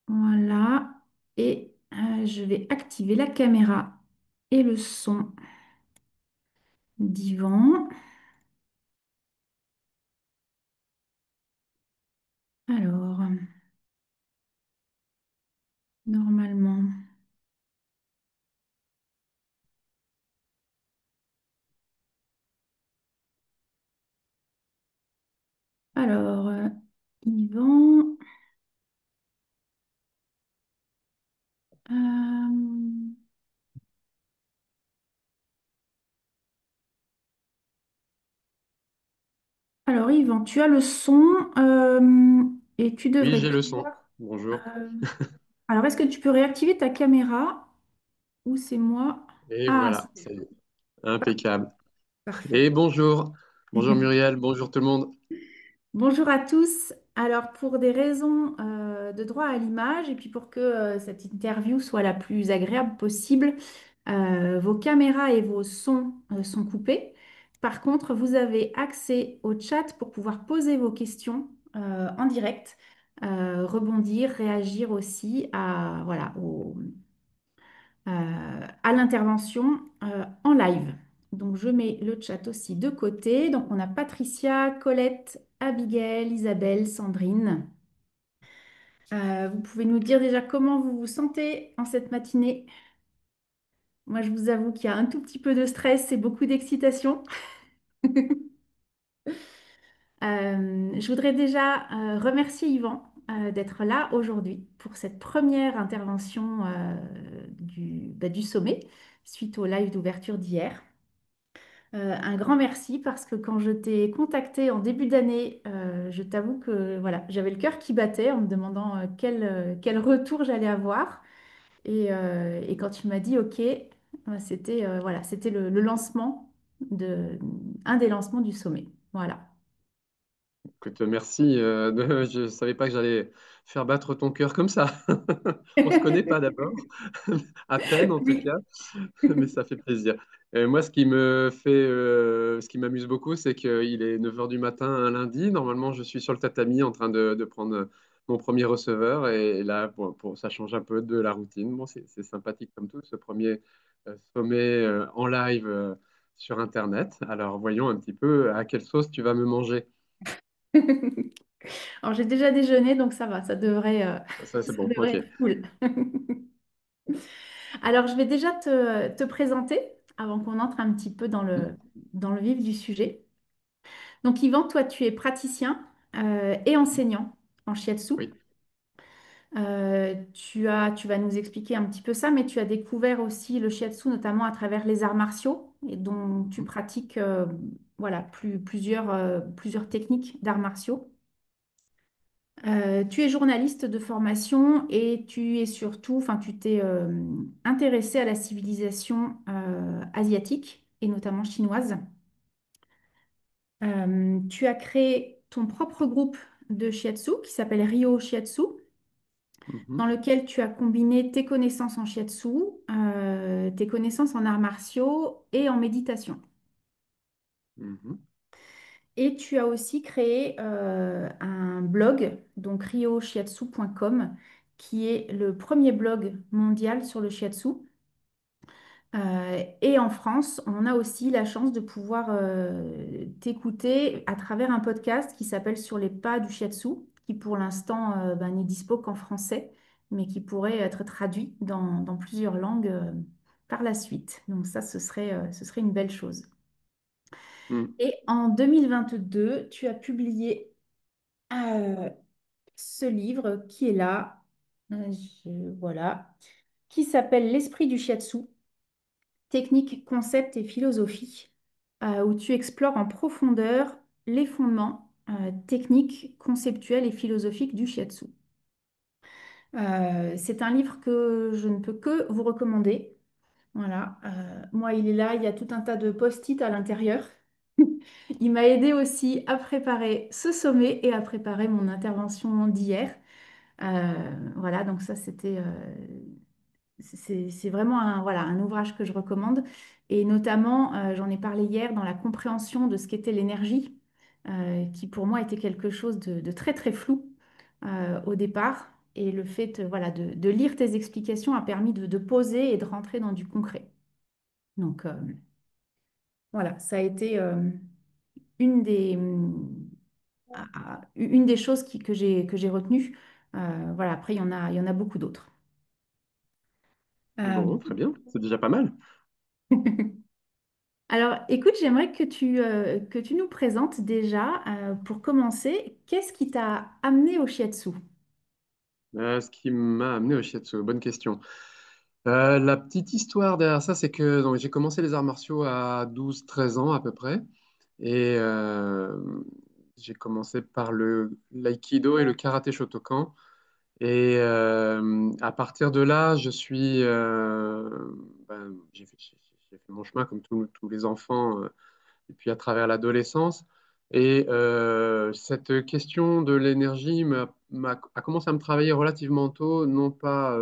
Voilà. Et je vais activer la caméra et le son d'Yvan. Alors, normalement. Alors, Yvan. euh, alors, Yvan, tu as le son et tu Oui, devrais j'ai le son. pouvoir. Bonjour. euh, alors, est-ce que tu peux réactiver ta caméra ou c'est moi? Et Ah, voilà, c'est c'est impeccable. parfait. Et bonjour. Bonjour Muriel, bonjour tout le monde. Bonjour à tous. Alors, pour des raisons de droit à l'image et puis pour que cette interview soit la plus agréable possible, vos caméras et vos sons sont coupés. Par contre, vous avez accès au chat pour pouvoir poser vos questions en direct, rebondir, réagir aussi à, voilà, à l'intervention en live. Donc, je mets le chat aussi de côté. Donc, on a Patricia, Colette, Abigail, Isabelle, Sandrine. Vous pouvez nous dire déjà comment vous vous sentez en cette matinée. Moi, je vous avoue qu'il y a un tout petit peu de stress et beaucoup d'excitation. Je voudrais déjà remercier Yvan d'être là aujourd'hui pour cette première intervention du sommet suite au live d'ouverture d'hier. Un grand merci parce que quand je t'ai contacté en début d'année, je t'avoue que voilà, j'avais le cœur qui battait en me demandant quel retour j'allais avoir. Et quand tu m'as dit OK, c'était voilà, c'était le lancement un des lancements du sommet. Voilà. Écoute, merci. Je ne savais pas que j'allais faire battre ton cœur comme ça. On ne se connaît pas d'abord, à peine en tout Oui. cas, mais ça fait plaisir. Moi, ce qui m'amuse beaucoup, c'est qu'il est 9 heures du matin un lundi. Normalement, je suis sur le tatami en train de prendre mon premier receveur. Et là, ça change un peu de la routine. Bon, c'est sympathique comme tout, ce premier sommet en live sur Internet. Alors, voyons un petit peu à quelle sauce tu vas me manger. Alors j'ai déjà déjeuné, donc ça va, Ça, c'est ça bon, devrait ok. être cool. Alors je vais déjà te présenter avant qu'on entre un petit peu Mhm. dans le vif du sujet. Donc Yvan, toi tu es praticien et enseignant en shiatsu. Oui. Tu vas nous expliquer un petit peu ça, mais tu as découvert aussi le shiatsu notamment à travers les arts martiaux et dont tu Mhm. pratiques voilà, plusieurs techniques d'arts martiaux. Tu es journaliste de formation et tu es surtout, enfin, tu t'es intéressé à la civilisation asiatique et notamment chinoise. Tu as créé ton propre groupe de shiatsu qui s'appelle Ryo Shiatsu, dans Mhm. lequel tu as combiné tes connaissances en shiatsu, tes connaissances en arts martiaux et en méditation. Mhm. Et tu as aussi créé un blog, donc ryoshiatsu.com, qui est le premier blog mondial sur le shiatsu. Et en France, on a aussi la chance de pouvoir t'écouter à travers un podcast qui s'appelle Sur les pas du shiatsu, qui pour l'instant n'est dispo qu'en français, mais qui pourrait être traduit dans plusieurs langues par la suite. Donc ça, ce serait une belle chose. Mhm. Et en 2022, tu as publié euh, ce livre qui est là, voilà, qui s'appelle L'esprit du shiatsu, technique, concept et philosophie, où tu explores en profondeur les fondements techniques, conceptuels et philosophiques du shiatsu. C'est un livre que je ne peux que vous recommander. Voilà, moi il est là, il y a tout un tas de post-it à l'intérieur. Il m'a aidé aussi à préparer ce sommet et à préparer mon intervention d'hier. Voilà, donc ça c'est vraiment voilà, un ouvrage que je recommande. Et notamment, j'en ai parlé hier dans la compréhension de ce qu'était l'énergie, qui pour moi était quelque chose de très très flou au départ. Et le fait voilà, de lire tes explications a permis de poser et de rentrer dans du concret. Donc voilà, ça a été une une des choses que j'ai retenues. Voilà, après, il y en a beaucoup d'autres. Euh, Bon, très bien, c'est déjà pas mal. Alors, écoute, j'aimerais que tu nous présentes déjà, pour commencer, qu'est-ce qui t'a amené au shiatsu? Ce qui m'a amené au shiatsu, bonne question. La petite histoire derrière ça, c'est que donc, j'ai commencé les arts martiaux à 12 13 ans à peu près. Et j'ai commencé par l'aïkido et le karaté Shotokan. Et à partir de là, j'ai fait mon chemin comme tous les enfants, et puis à travers l'adolescence. Et cette question de l'énergie a commencé à me travailler relativement tôt, non pas,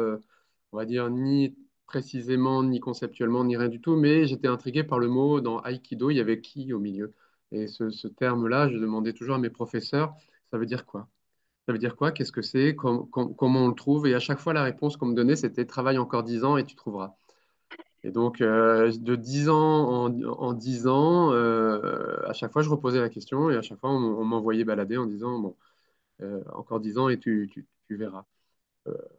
on va dire, ni précisément, ni conceptuellement, ni rien du tout, mais j'étais intrigué par le mot dans Aikido, il y avait ki au milieu. Et ce terme-là, je demandais toujours à mes professeurs, ça veut dire quoi? Ça veut dire quoi? Qu'est-ce que c'est? Comment on le trouve? Et à chaque fois, la réponse qu'on me donnait, c'était travaille encore 10 ans et tu trouveras. Et donc, de 10 ans en 10 ans, à chaque fois, je reposais la question et à chaque fois, on m'envoyait balader en disant, bon, encore 10 ans et tu verras.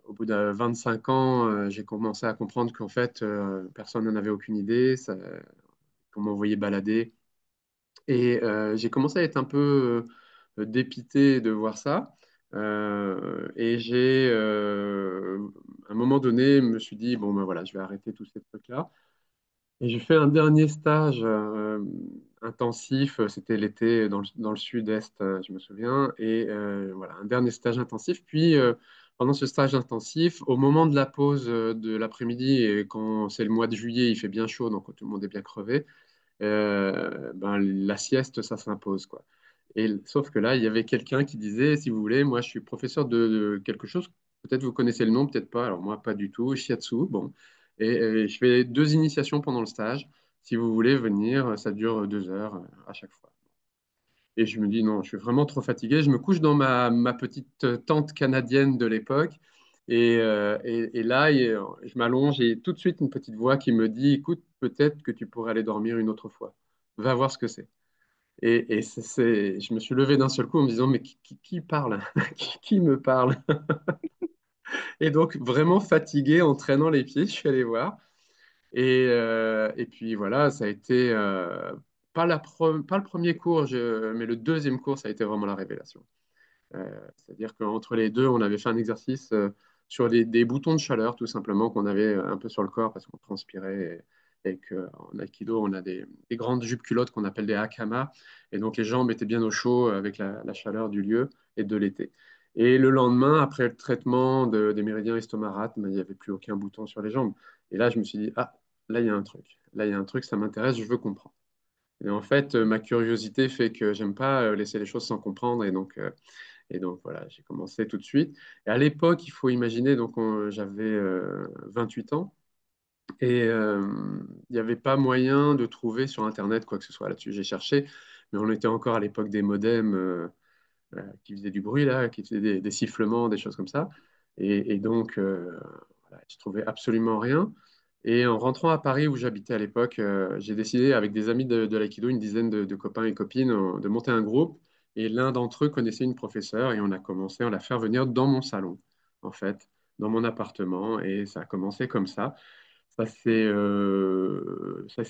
Au bout de 25 ans, j'ai commencé à comprendre qu'en fait, personne n'en avait aucune idée, qu'on m'envoyait balader. Et j'ai commencé à être un peu dépité de voir ça. Et à un moment donné, me suis dit, bon, ben voilà, je vais arrêter tous ces trucs-là. Et j'ai fait un dernier stage intensif, c'était l'été dans le sud-est, je me souviens, et voilà, un dernier stage intensif. Puis, pendant ce stage intensif, au moment de la pause de l'après-midi, et quand c'est le mois de juillet, il fait bien chaud, donc tout le monde est bien crevé, ben, la sieste, ça s'impose, quoi. Et, sauf que là, il y avait quelqu'un qui disait, si vous voulez, moi, je suis professeur de quelque chose, peut-être vous connaissez le nom, peut-être pas, alors moi, pas du tout, Shiatsu, bon. Et je fais 2 initiations pendant le stage. Si vous voulez venir, ça dure 2 heures à chaque fois. Et je me dis, non, je suis vraiment trop fatigué. Je me couche dans ma petite tente canadienne de l'époque. Et là, je m'allonge et tout de suite, une petite voix qui me dit, écoute, peut-être que tu pourrais aller dormir une autre fois. Va voir ce que c'est. Je me suis levé d'un seul coup en me disant, mais qui parle? Qui me parle? Et donc, vraiment fatigué, en traînant les pieds, je suis allé voir. Et puis voilà, ça a été pas le premier cours, mais le deuxième cours, ça a été vraiment la révélation. C'est-à-dire qu'entre les deux, on avait fait un exercice sur des boutons de chaleur, tout simplement, qu'on avait un peu sur le corps parce qu'on transpirait. Et qu'en Aikido, on a des grandes jupes culottes qu'on appelle des hakama. Et donc, les jambes étaient bien au chaud avec la chaleur du lieu et de l'été. Et le lendemain, après le traitement des méridiens estomac, il n'y avait plus aucun bouton sur les jambes. Et là, je me suis dit, ah, là, il y a un truc. Là, il y a un truc, ça m'intéresse, je veux comprendre. Et en fait, ma curiosité fait que j'aime pas laisser les choses sans comprendre. Et donc voilà, j'ai commencé tout de suite. Et à l'époque, il faut imaginer, donc j'avais 28 ans et il n'y avait pas moyen de trouver sur Internet quoi que ce soit là-dessus. J'ai cherché, mais on était encore à l'époque des modems qui faisaient du bruit là, qui faisaient des sifflements, des choses comme ça. Et donc, voilà, je trouvais absolument rien. Et en rentrant à Paris où j'habitais à l'époque, j'ai décidé avec des amis de l'aïkido, une dizaine de copains et copines, de monter un groupe. Et l'un d'entre eux connaissait une professeure et on a commencé à la faire venir dans mon salon, en fait, dans mon appartement. Et ça a commencé comme ça. Ça s'est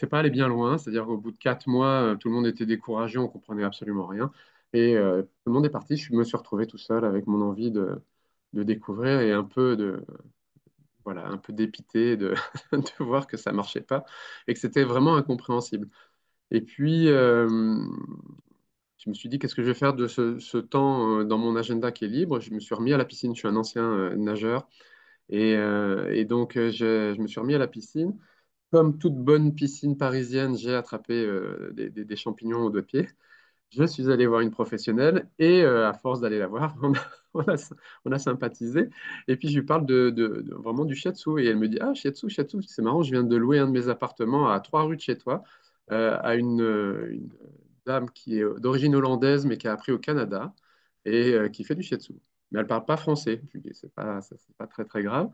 pas allé bien loin, c'est-à-dire qu'au bout de 4 mois, tout le monde était découragé, on comprenait absolument rien. Et tout le monde est parti, je me suis retrouvé tout seul avec mon envie de découvrir et voilà, un peu dépité de voir que ça marchait pas et que c'était vraiment incompréhensible. Et puis, je me suis dit, qu'est-ce que je vais faire de ce temps dans mon agenda qui est libre? Je me suis remis à la piscine, je suis un ancien nageur. Et donc, je me suis remis à la piscine. Comme toute bonne piscine parisienne, j'ai attrapé des champignons aux 2 pieds. Je suis allé voir une professionnelle et à force d'aller la voir, on a, on a sympathisé. Et puis je lui parle vraiment du shiatsu et elle me dit, ah, shiatsu, shiatsu, c'est marrant, je viens de louer un de mes appartements à 3 rues de chez toi à une dame qui est d'origine hollandaise mais qui a appris au Canada et qui fait du shiatsu. mais elle parle pas français. Je lui dis, c'est pas très très grave.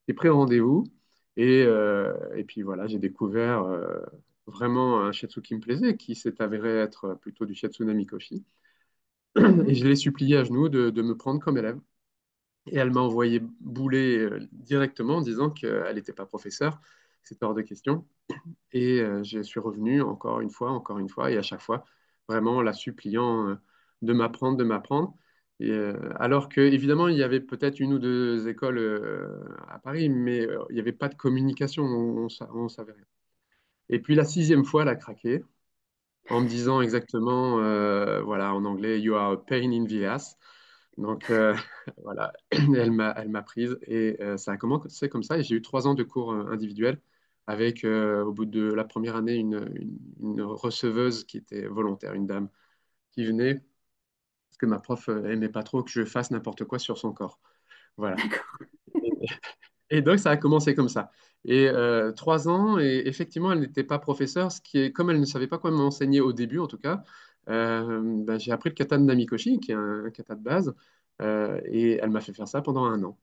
J'ai pris rendez-vous et puis voilà, j'ai découvert vraiment un shiatsu qui me plaisait, qui s'est avéré être plutôt du shiatsu Namikoshi. Et Mhm. je l'ai supplié à genoux de me prendre comme élève. Et elle m'a envoyé bouler directement en disant qu'elle n'était pas professeure, c'était hors de question. Et je suis revenu encore une fois, et à chaque fois, vraiment la suppliant de m'apprendre. Et, alors que, évidemment, il y avait peut-être une ou deux écoles à Paris, mais il n'y avait pas de communication, on savait rien. Et puis la sixième fois, elle a craqué en me disant exactement, voilà, en anglais, You are a pain in the ass. Donc voilà, elle m'a prise et ça a commencé comme ça. Et j'ai eu 3 ans de cours individuels avec, au bout de la première année, une receveuse qui était volontaire, une dame qui venait parce que ma prof aimait pas trop que je fasse n'importe quoi sur son corps. Voilà. D'accord. Et donc, ça a commencé comme ça. Et 3 ans, et effectivement, elle n'était pas professeure, ce qui est, comme elle ne savait pas quoi m'enseigner au début, en tout cas, ben, j'ai appris le kata de Namikoshi, qui est un kata de base, et elle m'a fait faire ça pendant un an.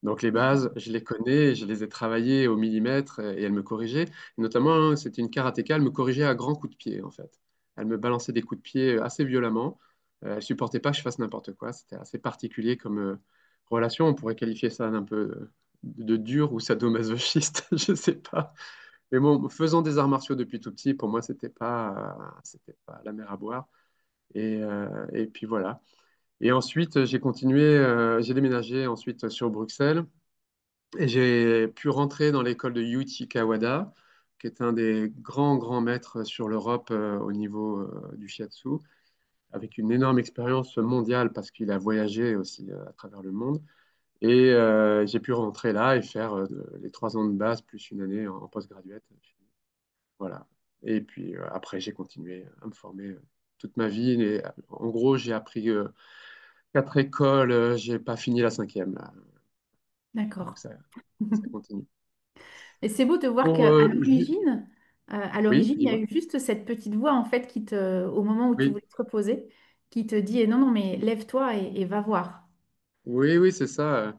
Donc les bases, je les connais, je les ai travaillées au millimètre et elle me corrigeait. Et notamment, hein, c'était une karatéka, elle me corrigeait à grands coups de pied, en fait. Elle me balançait des coups de pied assez violemment. Elle supportait pas que je fasse n'importe quoi. C'était assez particulier comme relation. On pourrait qualifier ça d'un peu de dur ou sadomasochiste, je sais pas. Mais bon, faisant des arts martiaux depuis tout petit, pour moi, c'était pas la mer à boire. Et puis voilà. Et ensuite, j'ai continué, j'ai déménagé ensuite sur Bruxelles. Et j'ai pu rentrer dans l'école de Yuichi Kawada, qui est un des grands maîtres sur l'Europe au niveau du shiatsu, avec une énorme expérience mondiale parce qu'il a voyagé aussi à travers le monde. Et j'ai pu rentrer là et faire les 3 ans de base plus une année en postgraduate. Voilà. Et puis après, j'ai continué à me former toute ma vie. Et, en gros, j'ai appris 4 écoles, j'ai pas fini la cinquième là. D'accord. Donc ça continue. Et c'est beau de voir Pour, qu'à l'origine, oui, il y a dis-moi. eu juste cette petite voix en fait au moment où tu Oui, voulais te reposer, qui te dit non, non, mais lève-toi et va voir. oui, oui, c'est ça.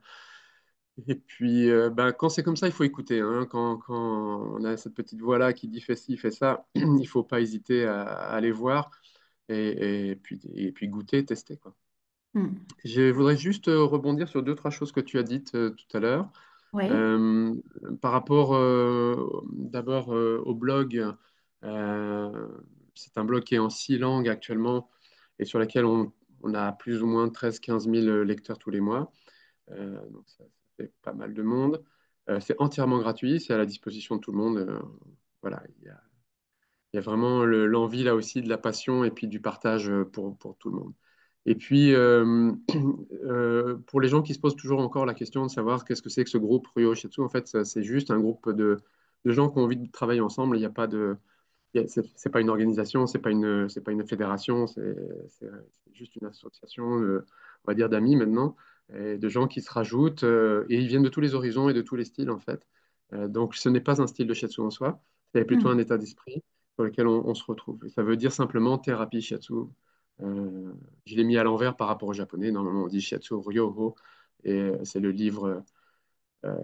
Et puis, ben, quand c'est comme ça, il faut écouter, hein. Quand on a cette petite voix-là qui dit fais ci, fais ça, il faut pas hésiter à aller voir et puis goûter, tester, quoi. Hmm. Je voudrais juste rebondir sur deux, trois choses que tu as dites tout à l'heure. Oui, Euh, Par rapport d'abord au blog, euh, c'est un blog qui est en 6 langues actuellement et sur lequel on a plus ou moins 13 15 000 lecteurs tous les mois. Donc ça fait pas mal de monde. C'est entièrement gratuit, c'est à la disposition de tout le monde. Voilà, il y a vraiment l'envie là aussi de la passion et puis du partage pour tout le monde. Et puis, pour les gens qui se posent toujours encore la question de savoir qu'est-ce que c'est que ce groupe Ryo Shetsu, en fait, c'est juste un groupe de gens qui ont envie de travailler ensemble. Il n'y a pas de, c'est pas une organisation, c'est pas une fédération, c'est juste une association, on va dire, d'amis maintenant, et de gens qui se rajoutent, et ils viennent de tous les horizons et de tous les styles, en fait. Donc, ce n'est pas un style de shiatsu en soi, c'est plutôt un hmm. état d'esprit sur lequel on se retrouve. Et ça veut dire simplement thérapie shiatsu. Euh, je l'ai mis à l'envers par rapport au japonais. Normalement, on dit shiatsu ryoho, et c'est le livre euh,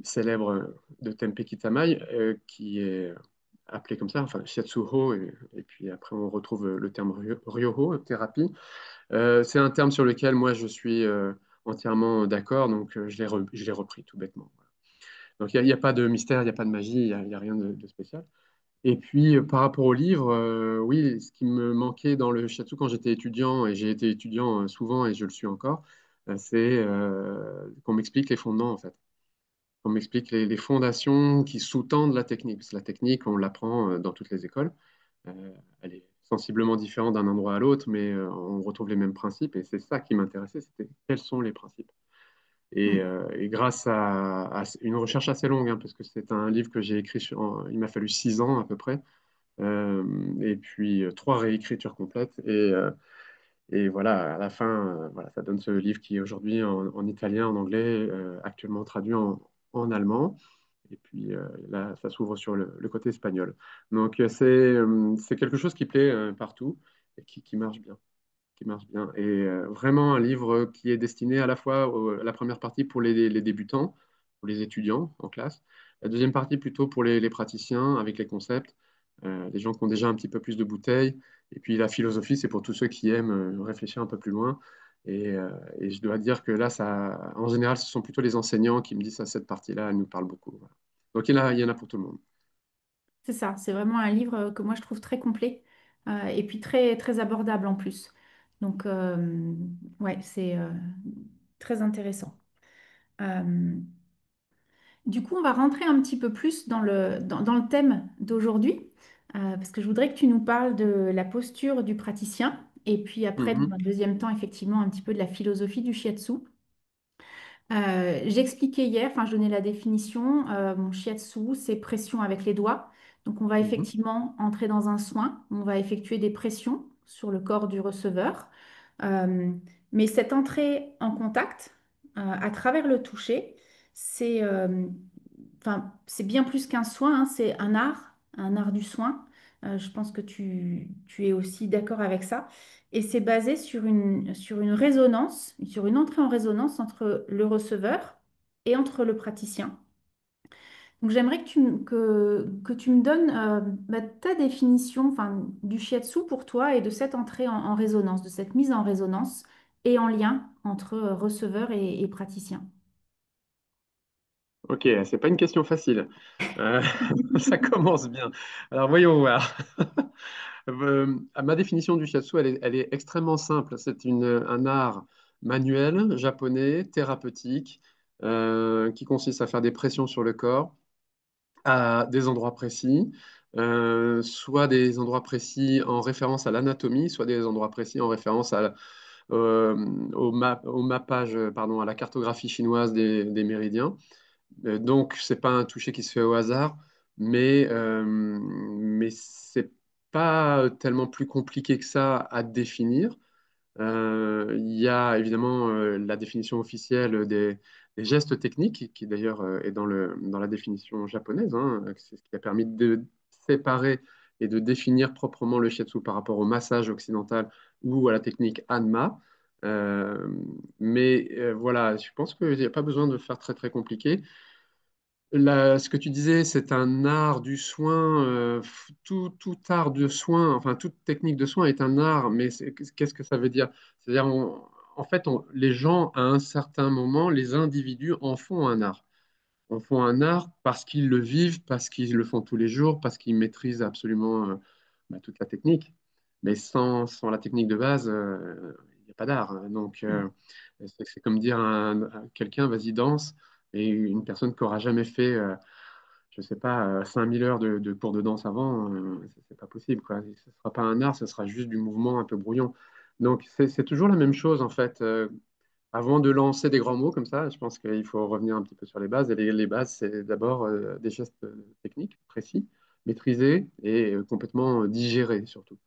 célèbre de Tempe Kitamai, qui est appelé comme ça, enfin Shiatsuho, et puis après on retrouve le terme Ryoho, thérapie. C'est un terme sur lequel moi je suis entièrement d'accord, donc je l'ai repris tout bêtement. Donc il n'y a pas de mystère, il n'y a pas de magie, il y a rien de spécial. Et puis par rapport au livre, oui, ce qui me manquait dans le shiatsu quand j'étais étudiant, et j'ai été étudiant souvent et je le suis encore, c'est qu'on m'explique les fondements en fait. On m'explique les fondations qui sous-tendent la technique. Parce que la technique, on l'apprend dans toutes les écoles. Elle est sensiblement différente d'un endroit à l'autre, mais on retrouve les mêmes principes. Et c'est ça qui m'intéressait, c'était quels sont les principes. Hmm. Et grâce à une recherche assez longue, hein, parce que c'est un livre que j'ai écrit, il m'a fallu 6 ans à peu près, et puis 3 réécritures complètes. Et voilà, à la fin, voilà, ça donne ce livre qui est aujourd'hui en italien, en anglais, actuellement traduit en allemand. Et puis là, ça s'ouvre sur le côté espagnol. Donc c'est quelque chose qui plaît partout et qui marche bien. qui marche bien. Et vraiment un livre qui est destiné à la fois la première partie pour les débutants, pour les étudiants en classe, la deuxième partie plutôt pour les praticiens avec les concepts, les gens qui ont déjà un petit peu plus de bouteilles. Et puis la philosophie, c'est pour tous ceux qui aiment réfléchir un peu plus loin. Et je dois dire que là, ça, en général, ce sont plutôt les enseignants qui me disent, ça, cette partie-là, elle nous parle beaucoup. Voilà. Donc il y en a pour tout le monde. C'est ça, c'est vraiment un livre que moi je trouve très complet et puis très, très abordable en plus. Donc, ouais, c'est très intéressant. Euh, du coup, on va rentrer un petit peu plus dans le thème d'aujourd'hui parce que je voudrais que tu nous parles de la posture du praticien et puis après, dans un Mhm, deuxième temps, effectivement, un petit peu de la philosophie du shiatsu. J'expliquais hier, enfin je donnais la définition, mon shiatsu, c'est pression avec les doigts. Donc on va mhm. effectivement entrer dans un soin, on va effectuer des pressions sur le corps du receveur. Euh, mais cette entrée en contact à travers le toucher, c'est c'est bien plus qu'un soin, hein, c'est un art du soin. Je pense que tu es aussi d'accord avec ça. Et c'est basé sur une résonance, sur une entrée en résonance entre le receveur et entre le praticien. Donc j'aimerais que tu me donnes ta définition du shiatsu pour toi et de cette entrée en résonance, de cette mise en résonance et en lien entre receveur et praticien. Ok, c'est pas une question facile. Euh, ça commence bien. Alors voyons voir. Ma définition du shiatsu, elle est extrêmement simple. C'est un art manuel, japonais, thérapeutique, qui consiste à faire des pressions sur le corps à des endroits précis, soit des endroits précis en référence à l'anatomie, soit des endroits précis en référence euh, au mappage, pardon, à la cartographie chinoise des méridiens. Donc, c'est pas un toucher qui se fait au hasard, mais c'est pas tellement plus compliqué que ça à définir. Il y a évidemment la définition officielle des gestes techniques, qui d'ailleurs est dans la définition japonaise, hein. C'est ce qui a permis de séparer et de définir proprement le shiatsu par rapport au massage occidental ou à la technique Hanma. Euh, mais voilà, je pense qu'il n'y a pas besoin de faire très très compliqué. Ce que tu disais, c'est un art du soin. Tout art de soin, enfin toute technique de soin est un art, mais qu'est-ce que ça veut dire? C'est-à-dire, en fait, les gens, à un certain moment, les individus en font un art. En font un art parce qu'ils le vivent, parce qu'ils le font tous les jours, parce qu'ils maîtrisent absolument toute la technique. Mais sans la technique de base, il n'y a pas d'art, hein. Donc, c'est comme dire à quelqu'un, vas-y, danse, et une personne qui n'aura jamais fait, je ne sais pas, 5000 heures de cours de danse avant, c'est pas possible, quoi. Ce ne sera pas un art, ce sera juste du mouvement un peu brouillon. Donc, c'est toujours la même chose, en fait. Avant de lancer des grands mots comme ça, je pense qu'il faut revenir un petit peu sur les bases. Et les bases, c'est d'abord des gestes techniques précis, maîtrisés et complètement digérés surtout.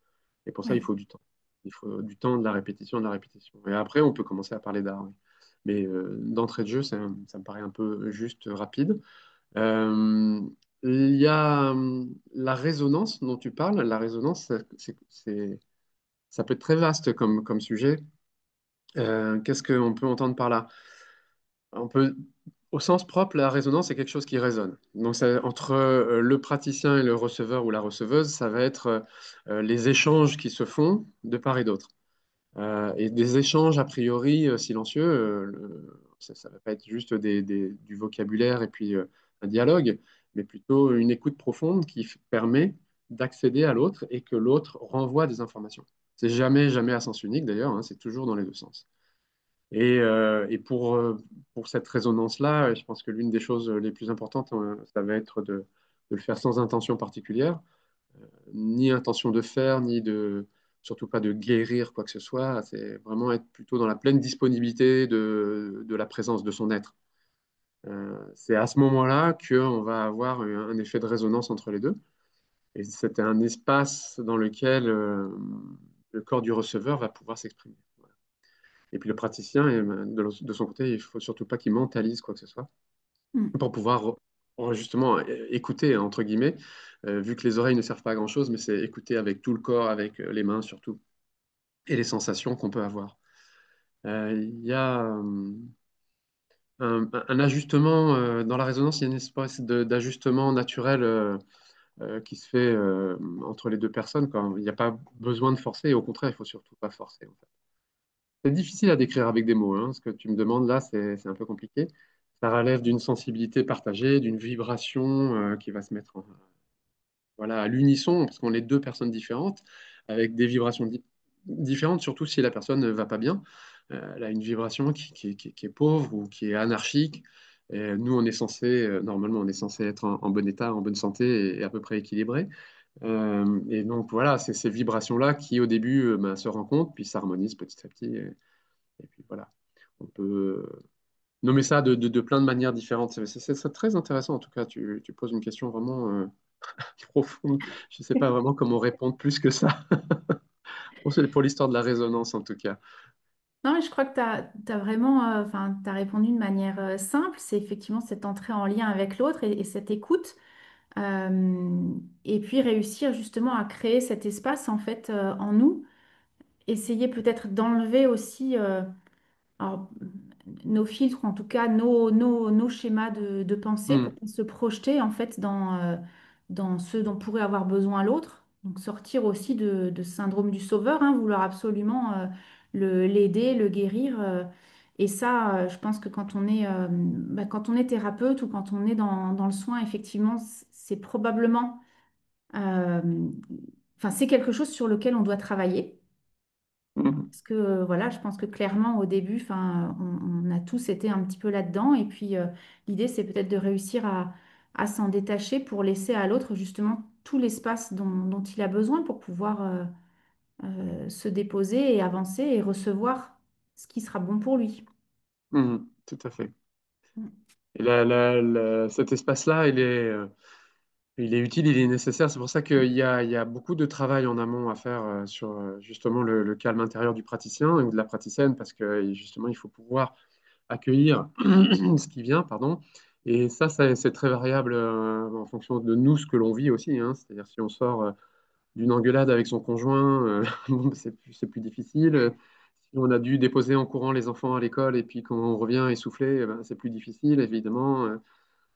Et pour ça, il Oui. faut du temps. Il faut du temps, de la répétition, de la répétition. Et après, on peut commencer à parler d'art, oui. Mais d'entrée de jeu, ça me paraît un peu juste rapide. Euh, il y a la résonance dont tu parles. La résonance, ça peut être très vaste comme sujet. Qu'est-ce qu'on peut entendre par là? On peut, au sens propre, la résonance est quelque chose qui résonne. Donc, entre le praticien et le receveur ou la receveuse, ça va être les échanges qui se font de part et d'autre. Et des échanges a priori silencieux, ça ne va pas être juste du vocabulaire et puis un dialogue, mais plutôt une écoute profonde qui permet d'accéder à l'autre et que l'autre renvoie des informations. C'est jamais, jamais à sens unique d'ailleurs, hein, c'est toujours dans les deux sens. Et pour cette résonance-là, je pense que l'une des choses les plus importantes, ça va être de le faire sans intention particulière, ni intention de faire, surtout pas de guérir quoi que ce soit. C'est vraiment être plutôt dans la pleine disponibilité de la présence de son être. C'est à ce moment-là qu'on va avoir un effet de résonance entre les deux. Et c'est un espace dans lequel le corps du receveur va pouvoir s'exprimer. Voilà. Et puis le praticien, de son côté, il ne faut surtout pas qu'il mentalise quoi que ce soit Mm. pour pouvoir justement écouter, entre guillemets, vu que les oreilles ne servent pas à grand-chose, mais c'est écouter avec tout le corps, avec les mains surtout. et les sensations qu'on peut avoir. Il y a un ajustement dans la résonance, il y a une espèce d'ajustement naturel qui se fait entre les deux personnes, quand il n'y a pas besoin de forcer, et au contraire, il faut surtout pas forcer, en fait. C'est difficile à décrire avec des mots, hein. Ce que tu me demandes là, c'est un peu compliqué. Ça relève d'une sensibilité partagée, d'une vibration qui va se mettre voilà, à l'unisson, parce qu'on est deux personnes différentes, avec des vibrations différentes, surtout si la personne ne va pas bien. Elle a une vibration qui est pauvre ou qui est anarchique. Et nous, on est censé, normalement, on est censé être en bon état, en bonne santé et à peu près équilibré. Et donc, voilà, c'est ces vibrations-là qui, au début, ben, se rencontrent, puis s'harmonisent petit à petit. Et puis, voilà. On peut nommer ça de plein de manières différentes. C'est très intéressant, en tout cas. Tu poses une question vraiment profonde. Je ne sais pas vraiment comment répondre plus que ça. Pour l'histoire de la résonance, en tout cas. Non, mais je crois que tu as vraiment, enfin, tu répondu de manière simple. C'est effectivement cette entrée en lien avec l'autre et cette écoute. Euh, et puis réussir justement à créer cet espace en fait en nous. Essayer peut-être d'enlever aussi alors, nos filtres, en tout cas nos schémas de pensée pour Hmm, se projeter en fait dans ce dont pourrait avoir besoin l'autre. Donc sortir aussi de ce syndrome du sauveur, hein, vouloir absolument l'aider, le guérir. Et ça, je pense que quand on est thérapeute ou quand on est dans le soin, effectivement, c'est probablement, euh, enfin, c'est quelque chose sur lequel on doit travailler. hmm, Parce que voilà, je pense que clairement au début, enfin, on a tous été un petit peu là-dedans. Et puis l'idée, c'est peut-être de réussir à s'en détacher pour laisser à l'autre justement tout l'espace dont il a besoin pour pouvoir se déposer et avancer et recevoir ce qui sera bon pour lui. tout à fait. Mm. Et cet espace-là, il est utile, il est nécessaire. C'est pour ça qu'il y a beaucoup de travail en amont à faire sur justement le calme intérieur du praticien ou de la praticienne, parce que justement, il faut pouvoir accueillir ce qui vient, pardon. Et ça, c'est très variable en fonction de nous, ce que l'on vit aussi, hein. C'est-à-dire si on sort d'une engueulade avec son conjoint, bon, c'est plus difficile. Si on a dû déposer en courant les enfants à l'école et puis quand on revient essoufflé, eh ben, c'est plus difficile, évidemment.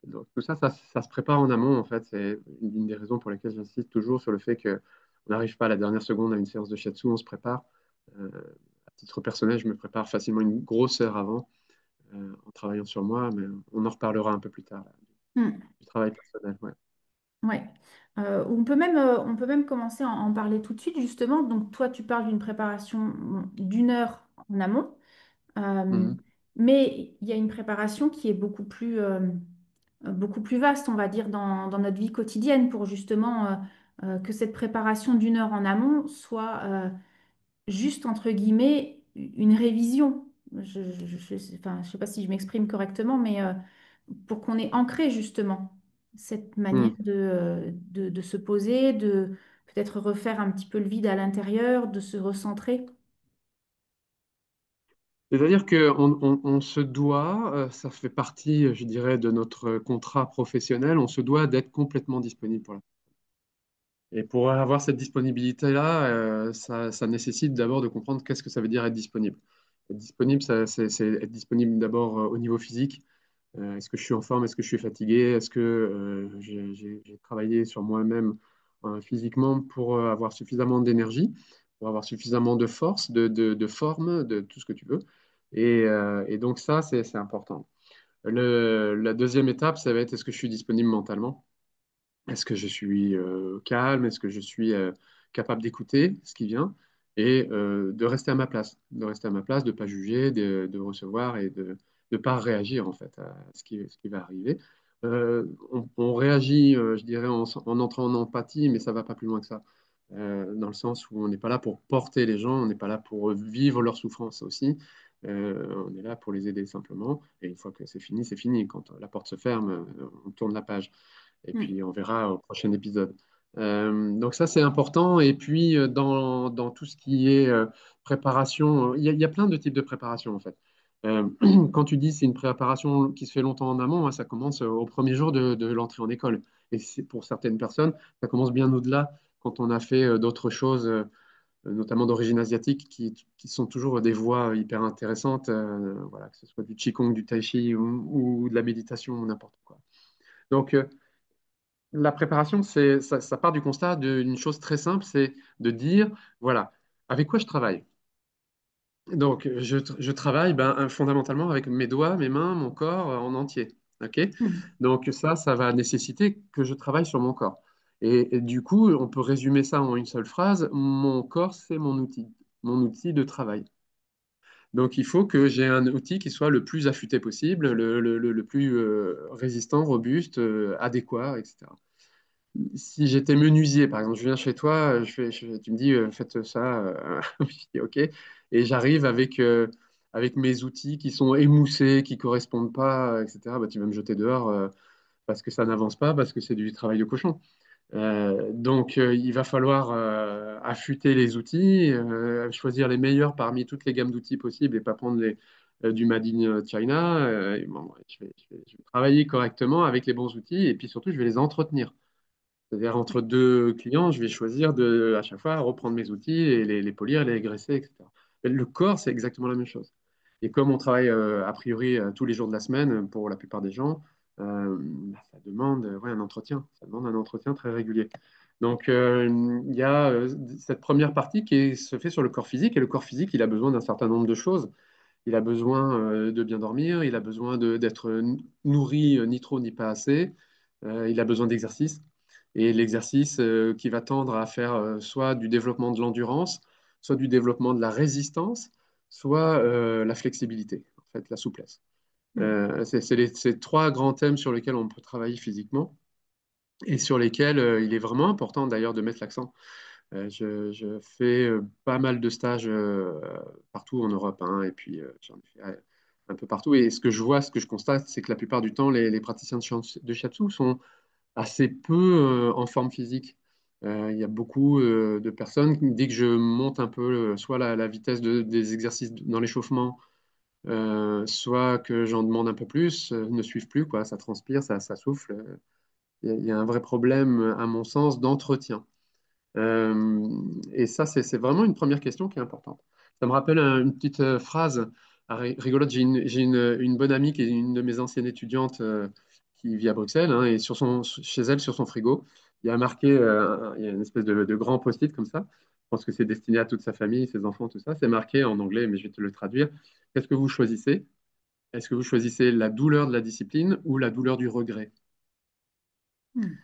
Donc, tout ça, ça se prépare en amont, en fait. C'est une des raisons pour lesquelles j'insiste toujours sur le fait qu'on n'arrive pas à la dernière seconde à une séance de shiatsu, on se prépare. Euh, à titre personnel, je me prépare facilement une grosse heure avant en travaillant sur moi, mais on en reparlera un peu plus tard, là, Mm. du travail personnel. Ouais. Ouais. On peut même commencer à en parler tout de suite, justement. Donc, toi, tu parles d'une préparation bon, d'une heure en amont. Euh, Mhm. mais il y a une préparation qui est beaucoup plus vaste, on va dire, dans notre vie quotidienne pour justement que cette préparation d'une heure en amont soit juste, entre guillemets, une révision. Enfin, je sais pas si je m'exprime correctement, mais pour qu'on ait ancré justement cette manière Mhm. de se poser, de peut-être refaire un petit peu le vide à l'intérieur, de se recentrer. C'est-à-dire qu'on se doit, ça fait partie, je dirais, de notre contrat professionnel, on se doit d'être complètement disponible pour la. Et pour avoir cette disponibilité-là, ça nécessite d'abord de comprendre qu'est-ce que ça veut dire être disponible. Être disponible, c'est être disponible d'abord au niveau physique. Est-ce que je suis en forme? Est-ce que je suis fatigué? Est-ce que j'ai travaillé sur moi-même physiquement pour avoir suffisamment d'énergie, pour avoir suffisamment de force, de forme, de tout ce que tu veux. Et donc ça, c'est important. La deuxième étape, ça va être est-ce que je suis disponible mentalement? Est-ce que je suis calme? Est-ce que je suis capable d'écouter ce qui vient et de rester à ma place, de rester à ma place, de ne pas juger, de recevoir et de ne pas réagir en fait à ce qui va arriver. On réagit, je dirais, en entrant en empathie, mais ça ne va pas plus loin que ça. Dans le sens où on n'est pas là pour porter les gens, on n'est pas là pour vivre leur souffrance aussi. On est là pour les aider simplement. Et une fois que c'est fini, c'est fini. Quand la porte se ferme, on tourne la page. Et Mm. puis, on verra au prochain épisode. Donc ça, c'est important. Et puis, dans tout ce qui est préparation, il y a plein de types de préparation, en fait. Euh, Quand tu dis c'est une préparation qui se fait longtemps en amont, hein, ça commence au premier jour de l'entrée en école. Et pour certaines personnes, ça commence bien au-delà quand on a fait d'autres choses notamment d'origine asiatique, qui sont toujours des voies hyper intéressantes, voilà, que ce soit du Qigong, du Tai Chi ou de la méditation ou n'importe quoi. Donc, la préparation, ça part du constat d'une chose très simple, c'est de dire, voilà, avec quoi je travaille? Donc, je travaille fondamentalement avec mes doigts, mes mains, mon corps en entier. OK? Mhm. Donc, ça va nécessiter que je travaille sur mon corps. Et du coup, on peut résumer ça en une seule phrase. Mon corps, c'est mon outil de travail. Donc, il faut que j'ai un outil qui soit le plus affûté possible, le plus résistant, robuste, adéquat, etc. Si j'étais menuisier, par exemple, je viens chez toi, tu me dis, faites ça, je dis OK, et j'arrive avec mes outils qui sont émoussés, qui correspondent pas, etc., bah, tu vas me jeter dehors parce que ça n'avance pas, parce que c'est du travail de cochon. Donc, il va falloir affûter les outils, choisir les meilleurs parmi toutes les gammes d'outils possibles et pas prendre du Made in China. Et bon, je vais travailler correctement avec les bons outils et puis surtout, je vais les entretenir. C'est-à-dire, entre deux clients, je vais choisir à chaque fois reprendre mes outils et les polir, les graisser, etc. Mais le corps, c'est exactement la même chose. Et comme on travaille a priori tous les jours de la semaine pour la plupart des gens, ça demande ouais, un entretien. Ça demande un entretien très régulier. Donc, il y a cette première partie se fait sur le corps physique. Et le corps physique, il a besoin d'un certain nombre de choses. Il a besoin de bien dormir, il a besoin d'être nourri ni trop ni pas assez, il a besoin d'exercice. Et l'exercice qui va tendre à faire soit du développement de l'endurance, soit du développement de la résistance, soit la flexibilité, en fait, la souplesse. Mhm. C'est ces trois grands thèmes sur lesquels on peut travailler physiquement et sur lesquels il est vraiment important d'ailleurs de mettre l'accent. Je fais pas mal de stages partout en Europe, hein, et puis j'en ai fait un peu partout. Et ce que je vois, ce que je constate, c'est que la plupart du temps, les praticiens de shiatsu sont assez peu en forme physique. Il y a beaucoup de personnes, dès que je monte un peu, soit la vitesse des exercices dans l'échauffement, soit que j'en demande un peu plus, ne suivent plus, quoi. Ça transpire, ça souffle. Il y a un vrai problème, à mon sens, d'entretien. Euh, et ça, c'est vraiment une première question qui est importante. Ça me rappelle une petite phrase rigolote. Une bonne amie qui est une de mes anciennes étudiantes qui vit à Bruxelles, hein, et chez elle, sur son frigo, il y a marqué, il y a une espèce de grand post-it comme ça. Je pense que c'est destiné à toute sa famille, ses enfants, tout ça. C'est marqué en anglais, mais je vais te le traduire. Qu'est-ce que vous choisissez? Est-ce que vous choisissez la douleur de la discipline ou la douleur du regret? Mhm.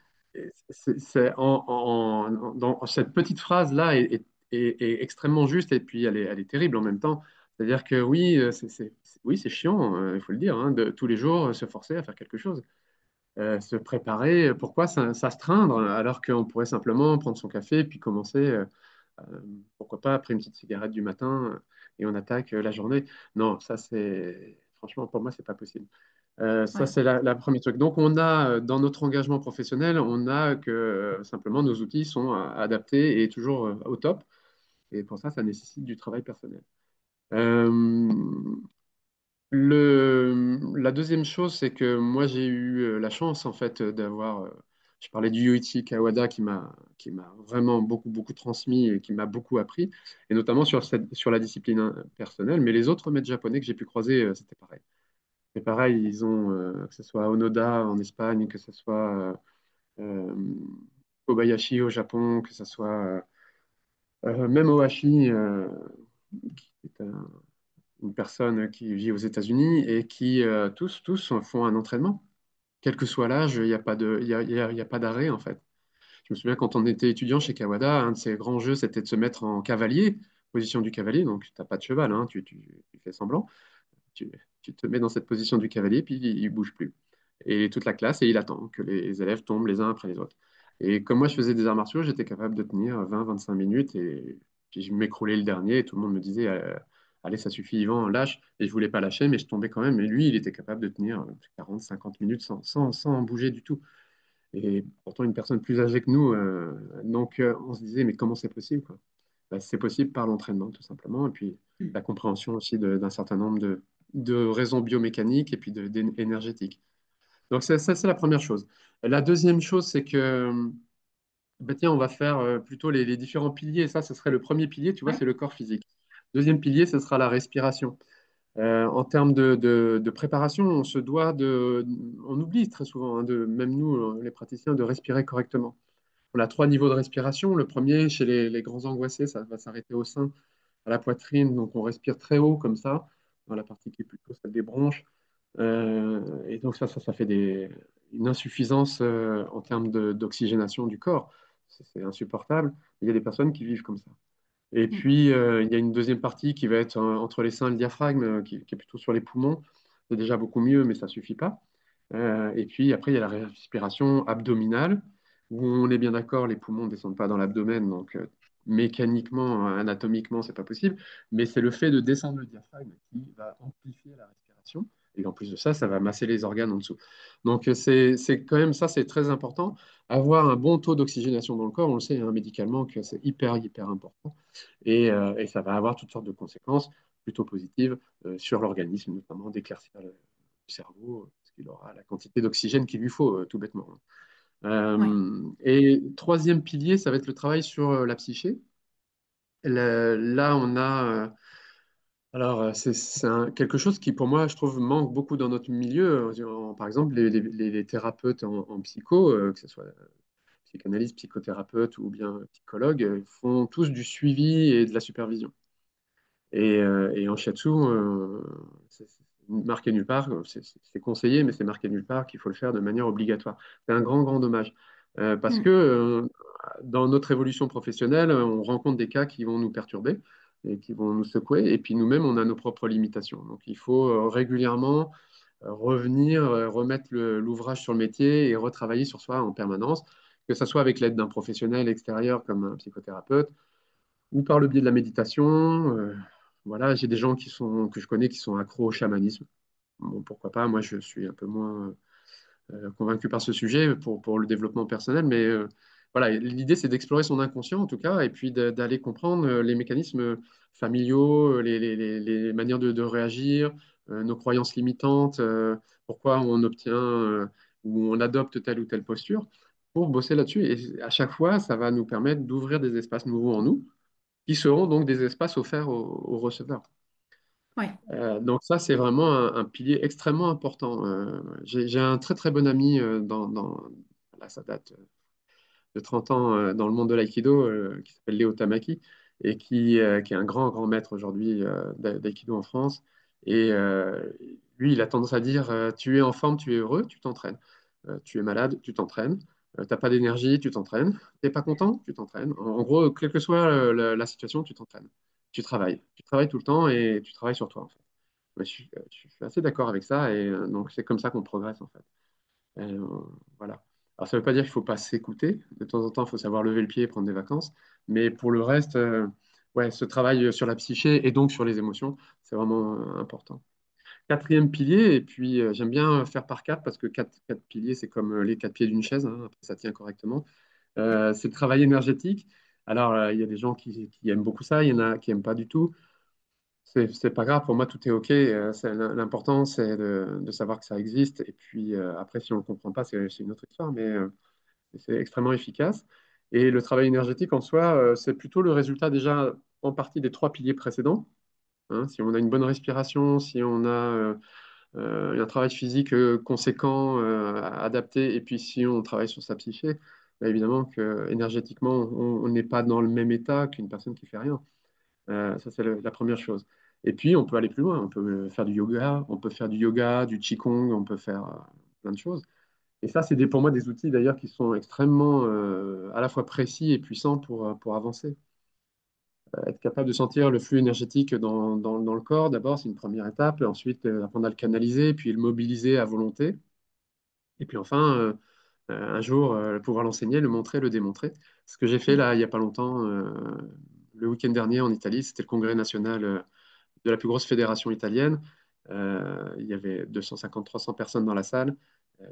Dans cette petite phrase-là est extrêmement juste et puis elle est terrible en même temps. C'est-à-dire que oui, oui, c'est chiant, il faut le dire, hein, de tous les jours se forcer à faire quelque chose. Se préparer, pourquoi s'astreindre alors qu'on pourrait simplement prendre son café et puis commencer, pourquoi pas après une petite cigarette du matin et on attaque la journée. Non, ça c'est, franchement, pour moi, c'est pas possible. Ça, Ouais. c'est la première truc. Donc, on a, dans notre engagement professionnel, on a que simplement nos outils sont adaptés et toujours au top. Et pour ça, ça nécessite du travail personnel. Euh, la deuxième chose, c'est que moi, j'ai eu la chance, en fait, d'avoir. Je parlais du Yoichi Kawada qui m'a vraiment beaucoup, beaucoup transmis et qui m'a beaucoup appris, et notamment sur la discipline personnelle. Mais les autres maîtres japonais que j'ai pu croiser, c'était pareil. C'est pareil, ils ont, que ce soit Onoda en Espagne, que ce soit euh, Kobayashi au Japon, que ce soit même Ohashi, qui est une personne qui vit aux États-Unis et qui tous font un entraînement. Quel que soit l'âge, il n'y a pas il y a pas d'arrêt en fait. Je me souviens quand on était étudiant chez Kawada, un de ses grands jeux, c'était de se mettre en cavalier, position du cavalier, donc tu n'as pas de cheval, hein, tu fais semblant. Tu, tu te mets dans cette position du cavalier, puis il ne bouge plus. Et toute la classe, et il attend que les élèves tombent les uns après les autres. Et comme moi, je faisais des arts martiaux, j'étais capable de tenir 20-25 minutes, et puis je m'écroulais le dernier, et tout le monde me disait, allez, ça suffit, Yvan, lâche. Et je voulais pas lâcher, mais je tombais quand même. Et lui, il était capable de tenir 40-50 minutes sans bouger du tout. Et pourtant, une personne plus âgée que nous, donc on se disait, mais comment c'est possible, quoi? Bah, c'est possible par l'entraînement, tout simplement, et puis la Mhm. compréhension aussi d'un certain nombre de raisons biomécaniques et puis énergétiques. Donc, ça, c'est la première chose. La deuxième chose, c'est que bah tiens, on va faire plutôt les différents piliers. Ça, ce serait le premier pilier, tu vois, Ouais. c'est le corps physique. Deuxième pilier, ce sera la respiration. En termes de préparation, on se doit on oublie très souvent, hein, même nous, les praticiens, de respirer correctement. On a trois niveaux de respiration. Le premier, chez les grands angoissés, ça va s'arrêter au sein, à la poitrine. Donc, on respire très haut comme ça, dans la partie qui est plutôt celle des bronches. Et donc, ça fait une insuffisance en termes d'oxygénation du corps. C'est insupportable. Il y a des personnes qui vivent comme ça. Et Mm. puis, il y a une deuxième partie qui va être entre les seins et le diaphragme, qui est plutôt sur les poumons. C'est déjà beaucoup mieux, mais ça ne suffit pas. Et puis, après, il y a la respiration abdominale, où on est bien d'accord, les poumons ne descendent pas dans l'abdomen, donc mécaniquement, anatomiquement, c'est pas possible. Mais c'est le fait de descendre le diaphragme qui va amplifier la respiration. Et en plus de ça, ça va masser les organes en dessous. Donc, c'est quand même ça, c'est très important. Avoir un bon taux d'oxygénation dans le corps, on le sait hein, médicalement que c'est hyper, hyper important. Et ça va avoir toutes sortes de conséquences plutôt positives sur l'organisme, notamment d'éclaircir le cerveau, parce qu'il aura la quantité d'oxygène qu'il lui faut, tout bêtement. Ouais. Et troisième pilier, ça va être le travail sur la psyché. Là, on a alors, quelque chose qui, pour moi, je trouve, manque beaucoup dans notre milieu. Par exemple, les thérapeutes en psycho, que ce soit psychanalyste, psychothérapeute ou bien psychologue, font tous du suivi et de la supervision. Et en shiatsu, c'est marqué nulle part, c'est conseillé, mais c'est marqué nulle part qu'il faut le faire de manière obligatoire. C'est un grand, grand dommage. Parce que Mm. dans notre évolution professionnelle, on rencontre des cas qui vont nous perturber et qui vont nous secouer. Et puis nous-mêmes, on a nos propres limitations. Donc il faut régulièrement revenir, remettre l'ouvrage sur le métier et retravailler sur soi en permanence, que ce soit avec l'aide d'un professionnel extérieur comme un psychothérapeute ou par le biais de la méditation. Voilà, j'ai des gens que je connais qui sont accros au chamanisme. Bon, pourquoi pas, moi je suis un peu moins convaincu par ce sujet pour le développement personnel, mais voilà, l'idée c'est d'explorer son inconscient en tout cas, et puis d'aller comprendre les mécanismes familiaux, les manières de réagir, nos croyances limitantes, pourquoi on obtient ou on adopte telle ou telle posture, pour bosser là-dessus. Et à chaque fois, ça va nous permettre d'ouvrir des espaces nouveaux en nous qui seront donc des espaces offerts aux receveurs. Ouais. Donc ça, c'est vraiment un pilier extrêmement important. J'ai un très très bon ami là, ça date de 30 ans dans le monde de l'aïkido qui s'appelle Léo Tamaki et qui est un grand grand maître aujourd'hui d'aïkido en France. Et lui, il a tendance à dire tu es en forme, tu es heureux, tu t'entraînes. Tu es malade, tu t'entraînes. T'as pas d'énergie, tu t'entraînes. T'es pas content, tu t'entraînes. En gros, quelle que soit la situation, tu t'entraînes. Tu travailles. Tu travailles tout le temps et tu travailles sur toi, en fait. Je suis assez d'accord avec ça et donc c'est comme ça qu'on progresse, en fait. Euh, voilà. Alors, ça ne veut pas dire qu'il ne faut pas s'écouter. De temps en temps, il faut savoir lever le pied et prendre des vacances. Mais pour le reste, ouais, ce travail sur la psyché et donc sur les émotions, c'est vraiment important. Quatrième pilier, et puis j'aime bien faire par quatre parce que quatre piliers, c'est comme les quatre pieds d'une chaise, hein, après ça tient correctement. C'est le travail énergétique. Alors, il y a des gens qui aiment beaucoup ça, il y en a qui n'aiment pas du tout. C'est pas grave, pour moi tout est OK. L'important, c'est de savoir que ça existe. Et puis après, si on ne le comprend pas, c'est une autre histoire, mais c'est extrêmement efficace. Et le travail énergétique en soi, c'est plutôt le résultat déjà en partie des trois piliers précédents. Hein. Si on a une bonne respiration, si on a un travail physique conséquent, adapté, et puis si on travaille sur sa psyché, bah, évidemment que énergétiquement, on n'est pas dans le même état qu'une personne qui fait rien. Ça, c'est la première chose. Et puis, on peut aller plus loin. On peut faire du yoga, on peut faire du yoga, du qigong, on peut faire plein de choses. Et ça, c'est pour moi des outils d'ailleurs qui sont extrêmement à la fois précis et puissants pour avancer. Être capable de sentir le flux énergétique dans le corps, d'abord, c'est une première étape. Ensuite, apprendre à le canaliser, puis le mobiliser à volonté. Et puis enfin, un jour, pouvoir l'enseigner, le montrer, le démontrer. Ce que j'ai fait Ouais. là, il n'y a pas longtemps, le week-end dernier en Italie, c'était le congrès national de la plus grosse fédération italienne. Il y avait 250-300 personnes dans la salle.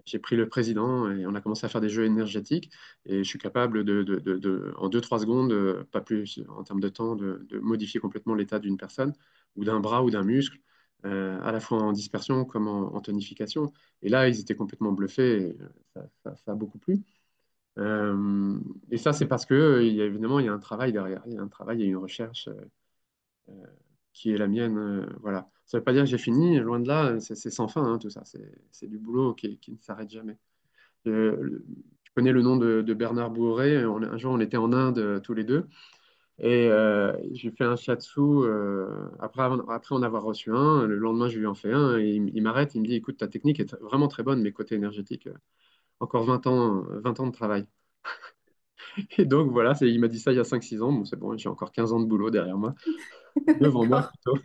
J'ai pris le président et on a commencé à faire des jeux énergétiques. Et je suis capable en 2-3 secondes, pas plus en termes de temps, de modifier complètement l'état d'une personne ou d'un bras ou d'un muscle, à la fois en dispersion comme en tonification. Et là, ils étaient complètement bluffés. Et ça a beaucoup plu. Euh, et ça, c'est parce que, évidemment, il y a un travail derrière. Il y a un travail, il y a une recherche euh, qui est la mienne. Voilà. Ça ne veut pas dire que j'ai fini, loin de là, c'est sans fin, hein, tout ça. C'est du boulot qui ne s'arrête jamais. Je connais le nom de Bernard Bourret. Un jour, on était en Inde tous les deux. Et j'ai fait un shiatsu après en avoir reçu un. Le lendemain, je lui en fais un. Et il m'arrête, il me dit, écoute, ta technique est vraiment très bonne, mais côté énergétique, encore 20 ans de travail. Et donc voilà, il m'a dit ça il y a 5 6 ans. Bon, c'est bon, j'ai encore 15 ans de boulot derrière moi, devant moi D'accord. plutôt,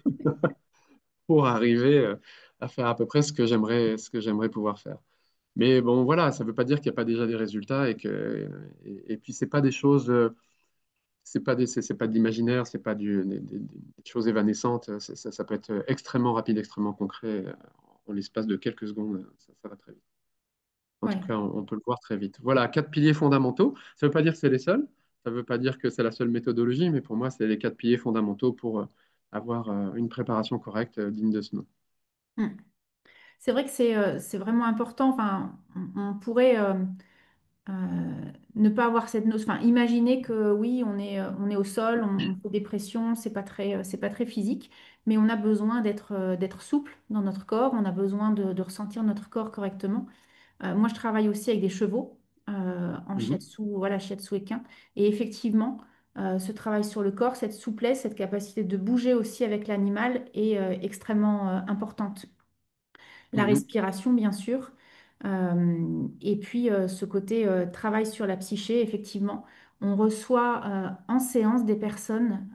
pour arriver à faire à peu près ce que j'aimerais pouvoir faire. Mais bon, voilà, ça ne veut pas dire qu'il n'y a pas déjà des résultats et puis c'est pas des choses, c'est pas de l'imaginaire, c'est pas des choses évanescentes. Ça peut être extrêmement rapide, extrêmement concret. En l'espace de quelques secondes, ça va très vite. En tout Ouais. cas, on peut le voir très vite. Voilà, 4 piliers fondamentaux. Ça ne veut pas dire que c'est les seuls. Ça ne veut pas dire que c'est la seule méthodologie, mais pour moi, c'est les 4 piliers fondamentaux pour avoir une préparation correcte digne de ce nom. Mm. C'est vrai que c'est vraiment important. Enfin, on pourrait ne pas avoir cette notion. Enfin, imaginer que oui, on est au sol, on fait des pressions, c'est pas très physique, mais on a besoin d'être souple dans notre corps, on a besoin de ressentir notre corps correctement. Moi, je travaille aussi avec des chevaux en Mhm, shiatsu, voilà, shiatsu équin. Et effectivement, ce travail sur le corps, cette souplesse, cette capacité de bouger aussi avec l'animal est extrêmement importante. La mhm, respiration, bien sûr. Et puis, ce côté travail sur la psyché, effectivement, on reçoit en séance des personnes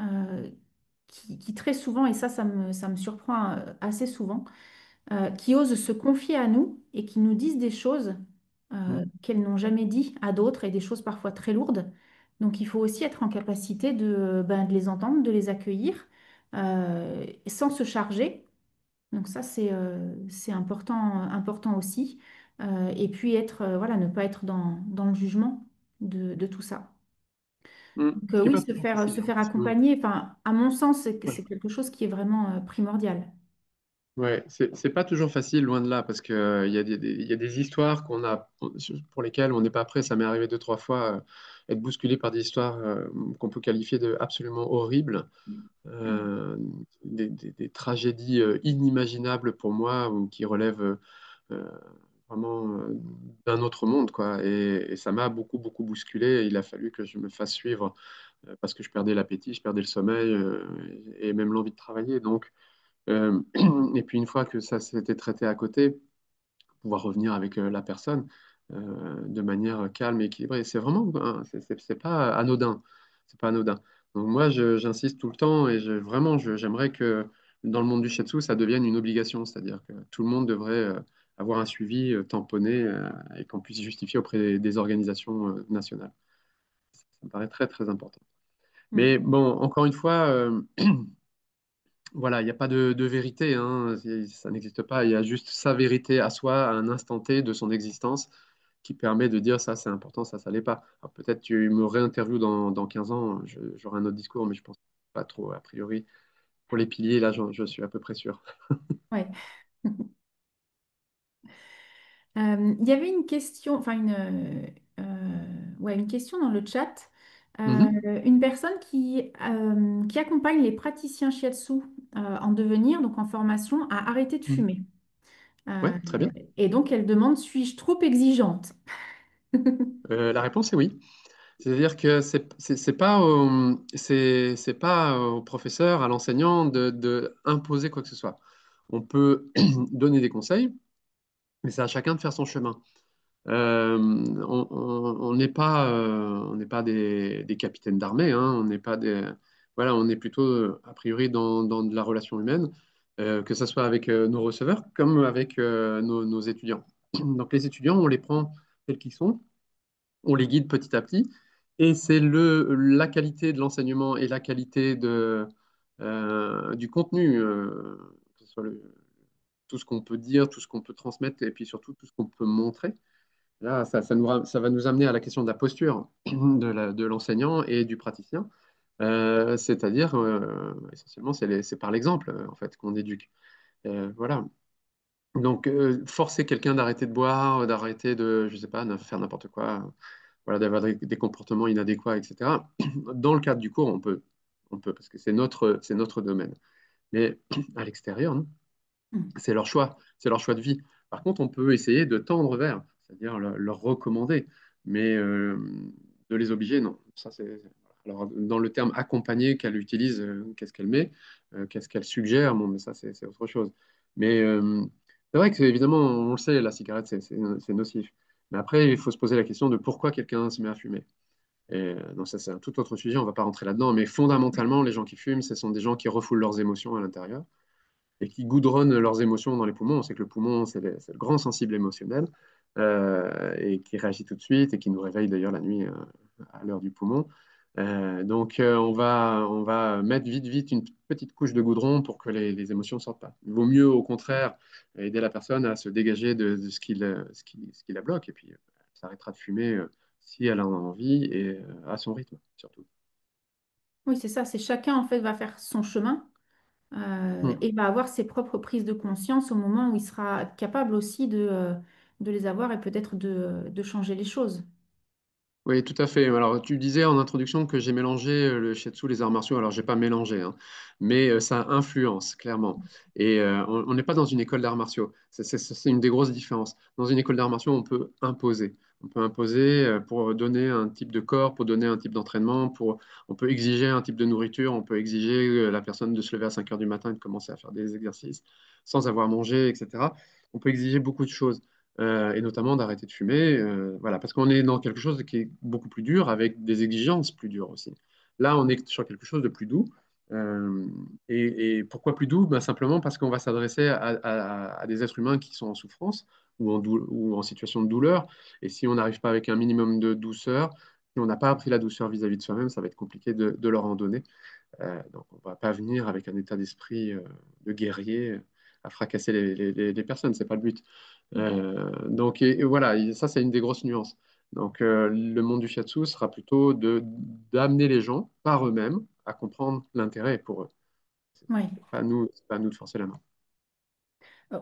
qui très souvent, et ça me surprend assez souvent, qui osent se confier à nous et qui nous disent des choses mhm, qu'elles n'ont jamais dit à d'autres et des choses parfois très lourdes. Donc il faut aussi être en capacité de les entendre, de les accueillir sans se charger. Donc ça, c'est important aussi. Et puis voilà, ne pas être dans le jugement de tout ça. mhm. Donc Ce qui n'est oui, pas toujours facile, se hein. faire accompagner, enfin, à mon sens, Ouais. c'est quelque chose qui est vraiment primordial. Ouais, c'est pas toujours facile, loin de là, parce que, il y a des histoires pour lesquelles on n'est pas prêt. Ça m'est arrivé 2 3 fois, être bousculé par des histoires qu'on peut qualifier de absolument horribles. Mm. euh, des tragédies inimaginables pour moi ou qui relèvent euh, vraiment d'un autre monde, quoi. Et ça m'a beaucoup, beaucoup bousculé. Il a fallu que je me fasse suivre parce que je perdais l'appétit, je perdais le sommeil et même l'envie de travailler. Donc, euh, et puis une fois que ça s'était traité à côté, pouvoir revenir avec la personne de manière calme et équilibrée. C'est vraiment, hein, c'est pas anodin. C'est pas anodin. Donc moi, j'insiste tout le temps et vraiment, j'aimerais que dans le monde du shiatsu, ça devienne une obligation, c'est-à-dire que tout le monde devrait avoir un suivi tamponné et qu'on puisse justifier auprès des organisations nationales. Ça me paraît très, très important. Mais Mm. bon, encore une fois, voilà, il n'y a pas de vérité, hein. Ça n'existe pas. Il y a juste sa vérité à soi, à un instant T de son existence, qui permet de dire ça, c'est important, ça l'est pas. Alors peut-être tu me réinterviews dans 15 ans, j'aurai un autre discours, mais je pense pas trop, a priori. Pour les piliers, là, je suis à peu près sûr. Ouais. Il y avait une question, enfin ouais, une question dans le chat. Mhm. Une personne qui accompagne les praticiens shiatsu en devenir, donc en formation, à arrêter de Mhm. fumer. Ouais, Euh, très bien. et donc elle demande, suis-je trop exigeante? La réponse est oui. C'est-à-dire que c'est pas au professeur, à l'enseignant de imposer quoi que ce soit. On peut donner des conseils, mais c'est à chacun de faire son chemin. On n'est pas des capitaines d'armée, hein, on n'est pas voilà, on est plutôt a priori dans de la relation humaine, que ce soit avec nos receveurs comme avec nos étudiants. Donc les étudiants, on les prend tels qu'ils sont, on les guide petit à petit, et c'est la qualité de l'enseignement et la qualité du contenu, que ce soit tout ce qu'on peut dire, tout ce qu'on peut transmettre, et puis surtout tout ce qu'on peut montrer. Là, ça va nous amener à la question de la posture de l'enseignant et du praticien. C'est-à-dire, essentiellement, c'est par l'exemple, en fait, qu'on éduque. Voilà. Donc, forcer quelqu'un d'arrêter de boire, d'arrêter de, je sais pas, de faire n'importe quoi, voilà, d'avoir des comportements inadéquats, etc. Dans le cadre du cours, on peut parce que c'est notre domaine. Mais à l'extérieur, non, Mm. c'est leur choix de vie. Par contre, on peut essayer de tendre vers, c'est-à-dire leur recommander, mais de les obliger, non. Ça, c'est... Alors, dans le terme accompagner qu'elle utilise, qu'est-ce qu'elle met, qu'est-ce qu'elle suggère, bon, mais ça, c'est autre chose. Mais c'est vrai que, évidemment, on le sait, la cigarette, c'est nocif. Mais après, il faut se poser la question de pourquoi quelqu'un se met à fumer. Et donc, ça, c'est un tout autre sujet, on ne va pas rentrer là-dedans. Mais fondamentalement, les gens qui fument, ce sont des gens qui refoulent leurs émotions à l'intérieur et qui goudronnent leurs émotions dans les poumons. On sait que le poumon, c'est le grand sensible émotionnel et qui réagit tout de suite et qui nous réveille d'ailleurs la nuit à l'heure du poumon. On va mettre vite, vite une petite couche de goudron pour que les émotions ne sortent pas. Il vaut mieux, au contraire, aider la personne à se dégager de ce qui la bloque et puis elle s'arrêtera de fumer si elle en a envie et à son rythme, surtout. Oui, c'est ça, c'est chacun en fait va faire son chemin Mm. et va avoir ses propres prises de conscience au moment où il sera capable aussi de les avoir et peut-être de changer les choses. Oui, tout à fait. Alors, tu disais en introduction que j'ai mélangé le shiatsu, les arts martiaux. Alors, j'ai pas mélangé, hein, mais ça influence clairement. Et on n'est pas dans une école d'arts martiaux. C'est une des grosses différences. Dans une école d'arts martiaux, on peut imposer. On peut imposer pour donner un type de corps, pour donner un type d'entraînement, on peut exiger un type de nourriture, on peut exiger la personne de se lever à 5 heures du matin et de commencer à faire des exercices sans avoir mangé, etc. On peut exiger beaucoup de choses et notamment d'arrêter de fumer, voilà, parce qu'on est dans quelque chose qui est beaucoup plus dur, avec des exigences plus dures aussi. Là, on est sur quelque chose de plus doux. euh, et pourquoi plus doux? Ben, simplement parce qu'on va s'adresser à des êtres humains qui sont en souffrance ou en situation de douleur. Et si on n'arrive pas avec un minimum de douceur, si on n'a pas appris la douceur vis-à-vis de soi-même, ça va être compliqué de leur en donner. Donc, on ne va pas venir avec un état d'esprit de guerrier à fracasser les personnes, c'est pas le but. Et voilà, ça c'est une des grosses nuances. Donc le monde du shiatsu sera plutôt d'amener les gens par eux-mêmes à comprendre l'intérêt pour eux. Oui. C'est pas à nous de forcer la main.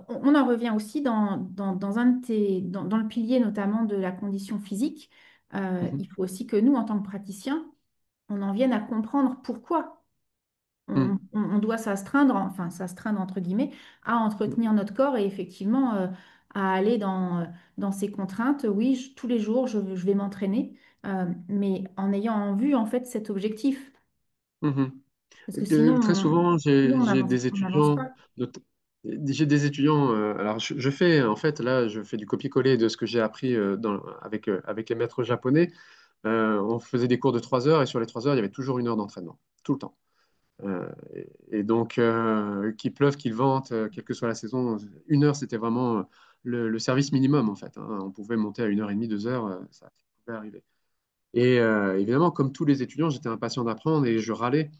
On en revient aussi dans un de dans le pilier notamment de la condition physique. Mhm. Il faut aussi que nous, en tant que praticiens, on en vienne à comprendre pourquoi Mhm. on doit s'astreindre, enfin s'astreindre entre guillemets, à entretenir notre corps et effectivement à aller dans ces contraintes. Oui, tous les jours, je vais m'entraîner, mais en ayant en vue en fait cet objectif. Mhm. Parce que sinon, Très souvent, sinon on n'avance étudiants, pas. not- j'ai des étudiants. Alors, je fais en fait là, je fais du copier-coller de ce que j'ai appris avec les maîtres japonais. On faisait des cours de 3 heures et sur les 3 heures, il y avait toujours 1 heure d'entraînement, tout le temps. Et donc, qu'il pleuve, qu'il vente, quelle que soit la saison, 1 heure, c'était vraiment le service minimum en fait, hein. On pouvait monter à 1 heure et demie, 2 heures, ça pouvait arriver. Et évidemment, comme tous les étudiants, j'étais impatient d'apprendre et je râlais.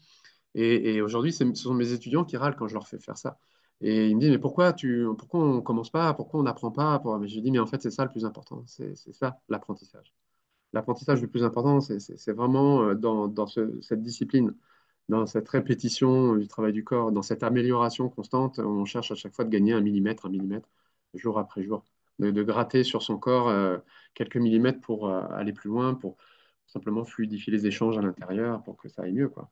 Et aujourd'hui, ce sont mes étudiants qui râlent quand je leur fais faire ça. Et ils me disent, mais pourquoi on commence pas, pourquoi on n'apprend pas? Mais je dis, mais en fait, c'est ça le plus important, c'est ça l'apprentissage. L'apprentissage le plus important, c'est vraiment dans cette discipline, dans cette répétition du travail du corps, dans cette amélioration constante. On cherche à chaque fois de gagner un millimètre, jour après jour, de gratter sur son corps quelques millimètres pour aller plus loin, pour simplement fluidifier les échanges à l'intérieur, pour que ça aille mieux, quoi.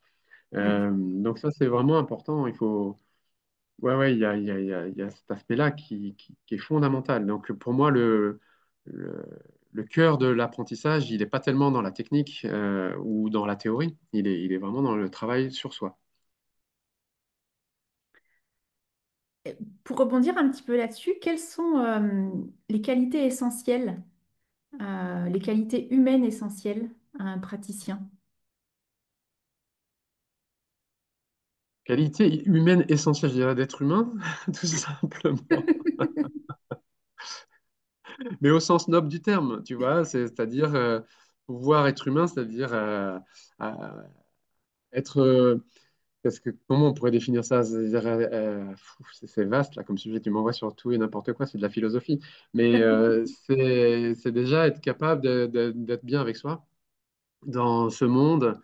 Donc ça, c'est vraiment important. Ouais, ouais, il y a cet aspect-là qui est fondamental. Donc pour moi, le, le cœur de l'apprentissage, il n'est pas tellement dans la technique ou dans la théorie. Il est vraiment dans le travail sur soi. Pour rebondir un petit peu là-dessus, quelles sont les qualités essentielles, les qualités humaines essentielles à un praticien? Qualité humaine essentielle, je dirais, d'être humain, tout simplement. Mais au sens noble du terme, tu vois, c'est-à-dire pouvoir être humain, c'est-à-dire être parce que comment on pourrait définir ça? C'est-à-dire, c'est vaste là comme sujet, tu m'envoies sur tout et n'importe quoi, c'est de la philosophie. Mais c'est déjà être capable d'être bien avec soi dans ce monde,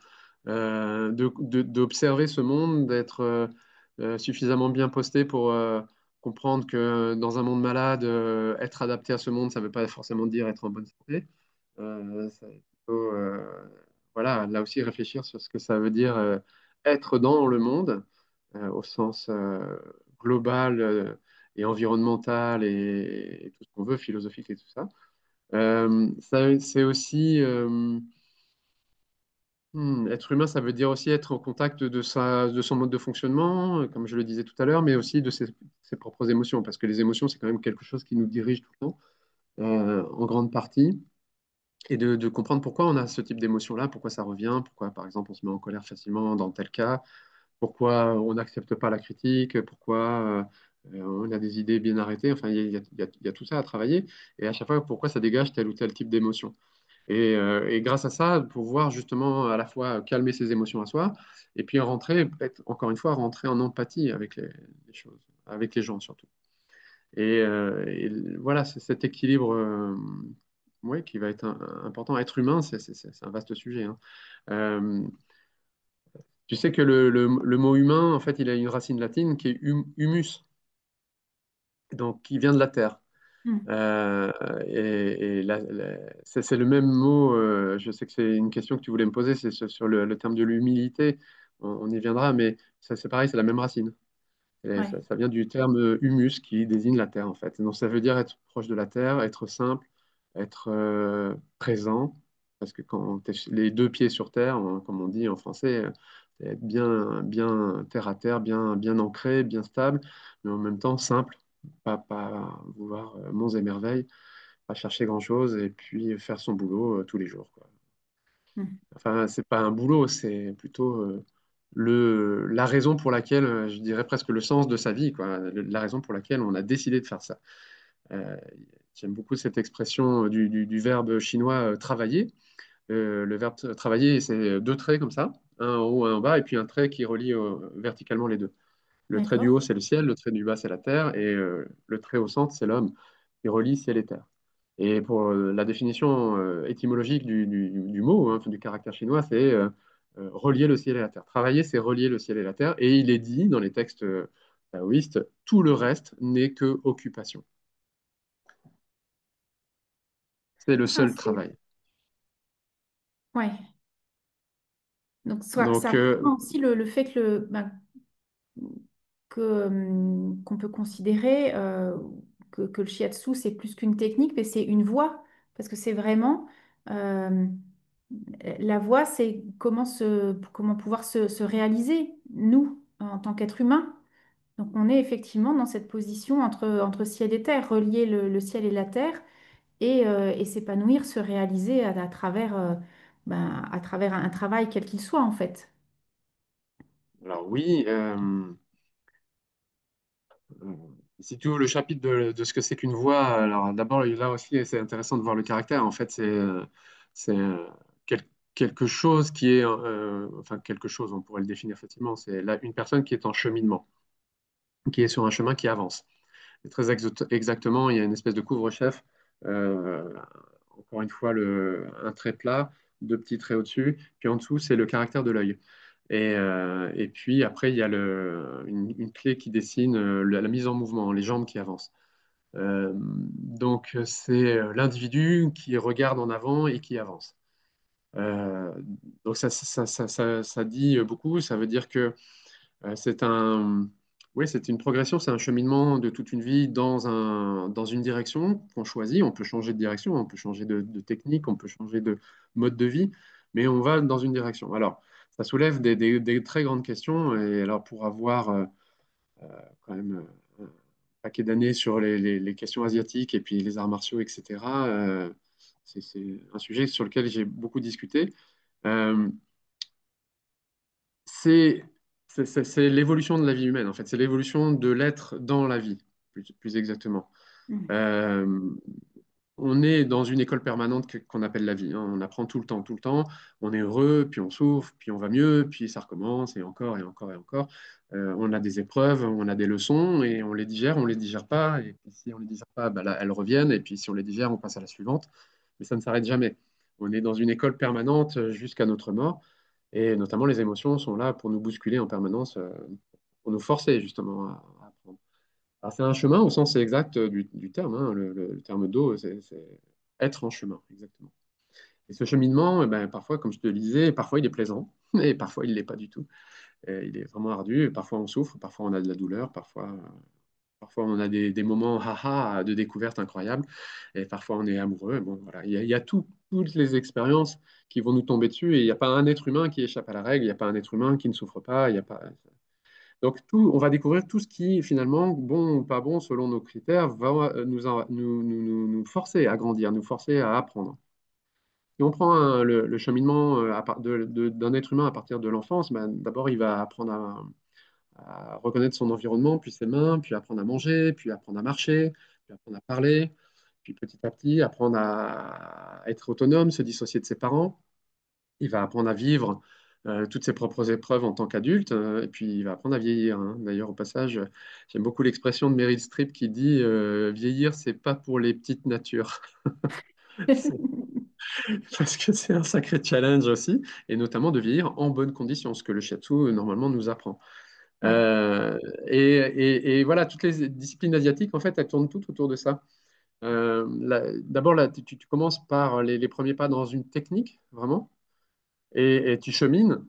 d'observer ce monde, d'être suffisamment bien posté pour comprendre que dans un monde malade, être adapté à ce monde, ça ne veut pas forcément dire être en bonne santé. faut, voilà, là aussi réfléchir sur ce que ça veut dire être dans le monde au sens global et environnemental et tout ce qu'on veut, philosophique et tout ça. C'est aussi être humain, ça veut dire aussi être en contact de son mode de fonctionnement, comme je le disais tout à l'heure, mais aussi de ses propres émotions, parce que les émotions, c'est quand même quelque chose qui nous dirige tout le temps, en grande partie, et de comprendre pourquoi on a ce type d'émotion-là, pourquoi ça revient, pourquoi, par exemple, on se met en colère facilement dans tel cas, pourquoi on n'accepte pas la critique, pourquoi on a des idées bien arrêtées, enfin, il y a tout ça à travailler, et à chaque fois, pourquoi ça dégage tel ou tel type d'émotion. Et grâce à ça, pouvoir justement à la fois calmer ses émotions à soi, et puis rentrer, peut-être, encore une fois, rentrer en empathie avec les choses, avec les gens surtout. Et voilà, c'est cet équilibre ouais, qui va être important. Être humain, c'est un vaste sujet, hein. Euh, Tu sais que le mot humain, en fait, il a une racine latine qui est humus, donc qui vient de la terre. Mm. Euh, c'est le même mot, je sais que c'est une question que tu voulais me poser, c'est sur le terme de l'humilité, on y viendra, mais ça, c'est pareil, c'est la même racine. Et Ouais. ça vient du terme humus qui désigne la terre en fait. Donc ça veut dire être proche de la terre, être simple, être présent, parce que quand tu es les deux pieds sur terre, comme on dit en français, c'est être bien terre à terre, bien ancré, bien stable, mais en même temps simple, pas vouloir monts et merveilles, pas chercher grand-chose et puis faire son boulot tous les jours, quoi. Mm. Enfin, c'est pas un boulot, c'est plutôt la raison pour laquelle, je dirais presque le sens de sa vie, quoi. La raison pour laquelle on a décidé de faire ça. Euh, J'aime beaucoup cette expression du verbe chinois travailler. Le verbe travailler, c'est deux traits comme ça, un en haut, un en bas, et puis un trait qui relie verticalement les deux. Le trait du D'accord. haut, c'est le ciel, le trait du bas, c'est la terre, et le trait au centre, c'est l'homme, qui relie ciel et terre. Et pour la définition étymologique du mot, hein, enfin, du caractère chinois, c'est relier le ciel et la terre. Travailler, c'est relier le ciel et la terre. Et il est dit dans les textes taoïstes, tout le reste n'est que occupation. C'est le Ah, seul travail. ouais. Donc, ça Donc, rejoint aussi le fait qu'on peut considérer que le shiatsu, c'est plus qu'une technique, mais c'est une voie. Parce que c'est vraiment... euh, la voie, c'est comment pouvoir se réaliser, nous, en tant qu'être humain. Donc, on est effectivement dans cette position entre ciel et terre, relier le ciel et la terre et s'épanouir, se réaliser à travers un travail quel qu'il soit, en fait. alors oui, Euh, Si tu ouvres le chapitre de ce que c'est qu'une voix, alors d'abord, là aussi, c'est intéressant de voir le caractère. En fait, c'est quel- quelque chose qui est, enfin, quelque chose, on pourrait le définir facilement, c'est là, une personne qui est en cheminement, qui est sur un chemin qui avance. Et très exactement, il y a une espèce de couvre-chef, euh, encore une fois, un trait plat, deux petits traits au-dessus, puis en dessous, c'est le caractère de l'œil. Et puis après, il y a une clé qui dessine la mise en mouvement, les jambes qui avancent. Donc, c'est l'individu qui regarde en avant et qui avance. Euh, donc, ça dit beaucoup. Ça veut dire que c'est oui, c'est une progression, c'est un cheminement de toute une vie dans une direction qu'on choisit. On peut changer de direction, on peut changer de technique, on peut changer de mode de vie, mais on va dans une direction. Alors, ça soulève des très grandes questions. Et alors, pour avoir quand même un paquet d'années sur les questions asiatiques et puis les arts martiaux, etc., c'est un sujet sur lequel j'ai beaucoup discuté. Euh, c'est c'est l'évolution de la vie humaine, en fait. C'est l'évolution de l'être dans la vie, plus exactement. Mm. Euh, on est dans une école permanente qu'on appelle la vie, hein. On apprend tout le temps, tout le temps. On est heureux, puis on souffre, puis on va mieux, puis ça recommence, et encore, et encore, et encore. On a des épreuves, on a des leçons, et on les digère pas. Et puis si on les digère pas, bah là, elles reviennent. Et puis si on les digère, on passe à la suivante. Mais ça ne s'arrête jamais. On est dans une école permanente jusqu'à notre mort. Et notamment, les émotions sont là pour nous bousculer en permanence, pour nous forcer justement à apprendre. Alors, c'est un chemin au sens exact du terme, hein. Le terme d'eau, c'est être en chemin, exactement. Et ce cheminement, eh ben, parfois, comme je te le disais, parfois il est plaisant, et parfois il ne l'est pas du tout. Il est vraiment ardu, et parfois on souffre, parfois on a de la douleur, parfois on a des moments haha de découverte incroyables, et parfois on est amoureux. Bon, voilà. Il y a toutes les expériences qui vont nous tomber dessus, et il n'y a pas un être humain qui échappe à la règle, il n'y a pas un être humain qui ne souffre pas, il y a pas... Donc on va découvrir tout ce qui, finalement, bon ou pas bon, selon nos critères, va nous forcer à grandir, nous forcer à apprendre. Si on prend le cheminement d'un être humain à partir de l'enfance, ben, d'abord il va apprendre à reconnaître son environnement, puis ses mains, puis apprendre à manger, puis apprendre à marcher, puis apprendre à parler, puis petit à petit apprendre à être autonome, se dissocier de ses parents. Il va apprendre à vivre toutes ses propres épreuves en tant qu'adulte, et puis il va apprendre à vieillir, hein. D'ailleurs, au passage, j'aime beaucoup l'expression de Meryl Streep qui dit vieillir, c'est pas pour les petites natures. Parce que c'est un sacré challenge aussi, et notamment de vieillir en bonnes conditions, ce que le shiatsu normalement nous apprend. Ouais, Euh, et voilà, toutes les disciplines asiatiques, en fait, elles tournent toutes autour de ça. D'abord, là, tu commences par les premiers pas dans une technique, vraiment, et tu chemines,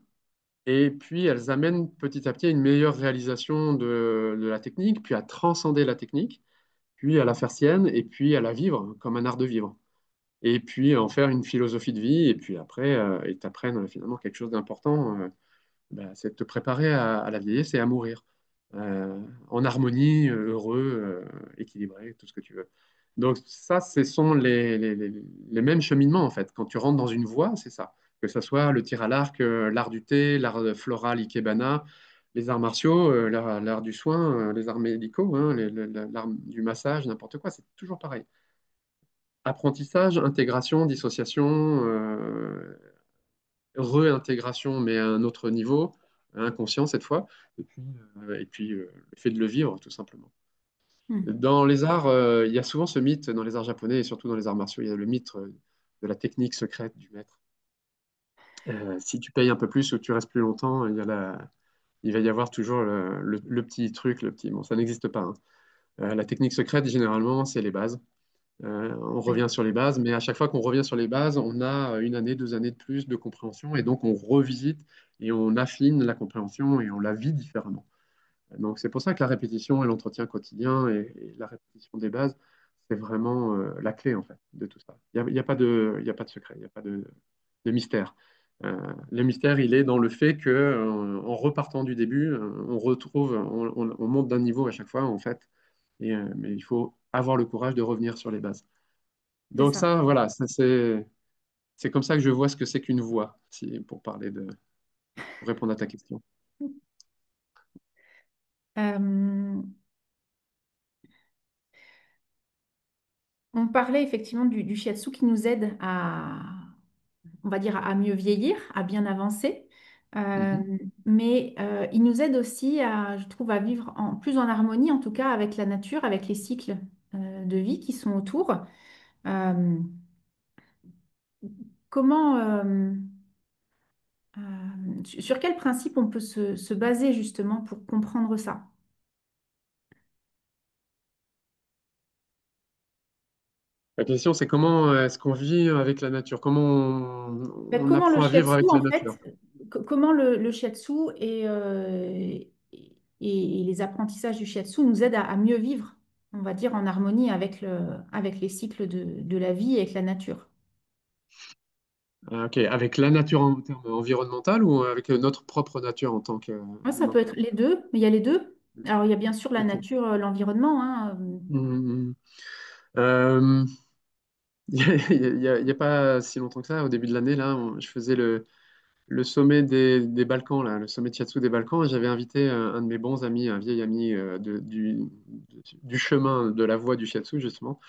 et puis elles amènent petit à petit à une meilleure réalisation de la technique, puis à transcender la technique, puis à la faire sienne, et puis à la vivre comme un art de vivre. Et puis en faire une philosophie de vie, et puis après, ils t'apprennent finalement quelque chose d'important. Bah, c'est de te préparer à la vieillesse et à mourir. En harmonie, heureux, équilibré, tout ce que tu veux. Donc ça, ce sont les mêmes cheminements en fait. Quand tu rentres dans une voie, c'est ça. Que ce soit le tir à l'arc, l'art du thé, l'art floral, ikebana, les arts martiaux, l'art du soin, les arts médicaux, hein, l'art du massage, n'importe quoi, c'est toujours pareil. Apprentissage, intégration, dissociation, réintégration, mais à un autre niveau, inconscient cette fois, et puis le fait de le vivre, tout simplement. hmm, Dans les arts, il y a souvent ce mythe, dans les arts japonais et surtout dans les arts martiaux, il y a le mythe de la technique secrète du maître. Si tu payes un peu plus ou que tu restes plus longtemps, il va y avoir toujours le petit truc, le petit... Bon, ça n'existe pas, hein. La technique secrète, généralement, c'est les bases. On ouais, revient sur les bases, mais à chaque fois qu'on revient sur les bases, on a une année, 2 années de plus de compréhension, et donc on revisite et on affine la compréhension et on la vit différemment. Donc c'est pour ça que la répétition et l'entretien quotidien et la répétition des bases, c'est vraiment la clé en fait de tout ça. Il y a pas de, il y a pas de secret, il n'y a pas de mystère. Le mystère, il est dans le fait que en repartant du début, on retrouve, on monte d'un niveau à chaque fois en fait, mais il faut avoir le courage de revenir sur les bases. c'est Donc ça. ça, voilà, c'est comme ça que je vois ce que c'est qu'une voix, pour répondre à ta question. Euh, on parlait effectivement du shiatsu qui nous aide à, on va dire, à mieux vieillir, à bien avancer. Euh, Mhm. mais il nous aide aussi à, je trouve, à vivre plus en harmonie, en tout cas avec la nature, avec les cycles de vie qui sont autour. Euh, comment, sur quel principe on peut se baser justement pour comprendre ça? La question, c'est comment est-ce qu'on vit avec la nature? Comment on Comment le apprend à vivre shiatsu, avec la en nature? fait, comment le shiatsu et les apprentissages du shiatsu nous aident à mieux vivre, on va dire, en harmonie avec avec les cycles de la vie et avec la nature. Ah, ok, avec la nature en termes environnemental ou avec notre propre nature en tant Ouais, ça peut qu'humain? être les deux, mais il y a les deux. Alors, il y a bien sûr la Ok. nature, l'environnement, hein. Mhm. Euh, il y a pas si longtemps que ça, au début de l'année, là, je faisais le sommet des Balkans, là, le sommet de Shiatsu des Balkans, et j'avais invité un de mes bons amis, un vieil ami du chemin de la voie du Shiatsu, justement,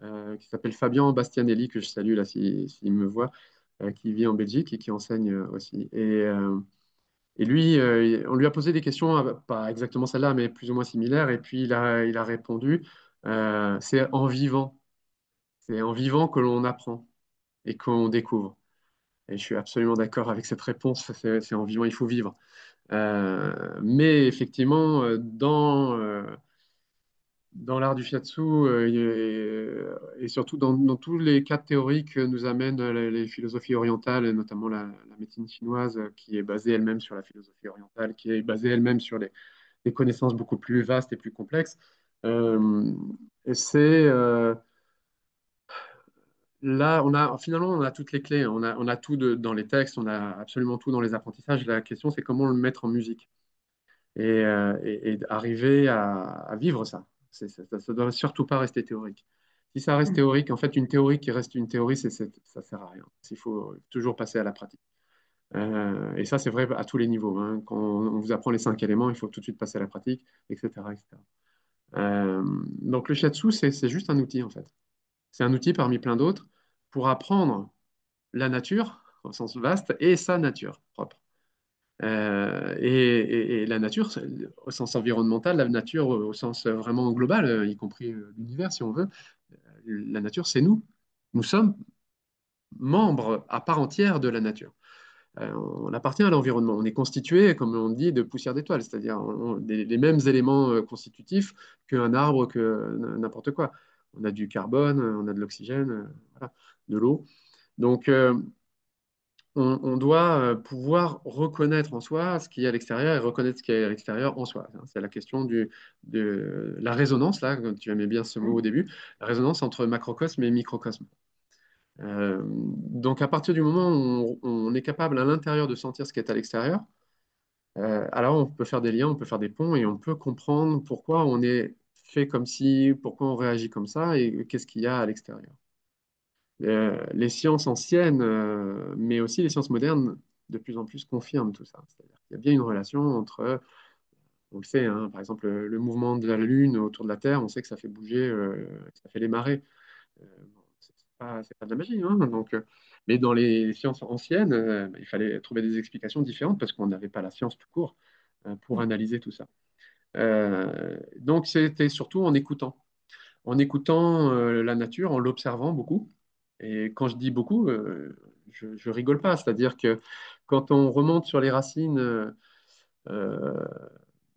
qui s'appelle Fabien Bastianelli, que je salue là s'il me voit, qui vit en Belgique et qui enseigne aussi. Et lui, on lui a posé des questions, pas exactement celle-là, mais plus ou moins similaires, et puis il a répondu, c'est en vivant que l'on apprend et qu'on découvre. Et je suis absolument d'accord avec cette réponse, c'est en vivant, il faut vivre. Mais effectivement, Dans l'art du shiatsu et surtout dans tous les cas théoriques que nous amènent les philosophies orientales, et notamment la médecine chinoise, qui est basée elle-même sur la philosophie orientale, qui est basée elle-même sur des connaissances beaucoup plus vastes et plus complexes. Euh, et là, finalement, on a toutes les clés, on a tout dans les textes, on a absolument tout dans les apprentissages. La question, c'est comment le mettre en musique et arriver à vivre ça. Ça doit surtout pas rester théorique. Si ça reste Mm. théorique, en fait, une théorie qui reste une théorie, ça sert à rien. Il faut toujours passer à la pratique. Et ça, c'est vrai à tous les niveaux, hein. Quand on vous apprend les 5 éléments, il faut tout de suite passer à la pratique, etc., etc. Donc le shiatsu, c'est juste un outil, en fait. C'est un outil parmi plein d'autres pour apprendre la nature, au sens vaste, et sa nature propre. Et la nature, au sens environnemental, la nature au sens vraiment global, y compris l'univers, si on veut, la nature, c'est nous. Nous sommes membres à part entière de la nature. On appartient à l'environnement. On est constitué, comme on dit, de poussière d'étoiles, c'est-à-dire les mêmes éléments constitutifs qu'un arbre, que n'importe quoi. On a du carbone, on a de l'oxygène, voilà, de l'eau. Donc, on doit pouvoir reconnaître en soi ce qu'il y a à l'extérieur et reconnaître ce qu'il y a à l'extérieur en soi. C'est la question de la résonance, là, tu aimais bien ce mot au Mm. début, la résonance entre macrocosme et microcosme. Donc à partir du moment où on est capable à l'intérieur de sentir ce qui est à l'extérieur, alors on peut faire des liens, on peut faire des ponts et on peut comprendre pourquoi on est fait comme si, pourquoi on réagit comme ça et qu'est-ce qu'il y a à l'extérieur. Les sciences anciennes, mais aussi les sciences modernes, de plus en plus confirment tout ça. C'est-à-dire qu'il y a bien une relation entre, on le sait, hein, par exemple, le mouvement de la Lune autour de la Terre, on sait que ça fait bouger, ça fait les marées. Bon, c'est pas de la magie, hein, donc, mais dans les sciences anciennes, il fallait trouver des explications différentes parce qu'on n'avait pas la science tout court pour Mm. analyser tout ça. Donc c'était surtout en écoutant la nature, en l'observant beaucoup. Et quand je dis beaucoup, je rigole pas. C'est-à-dire que quand on remonte sur les racines, euh,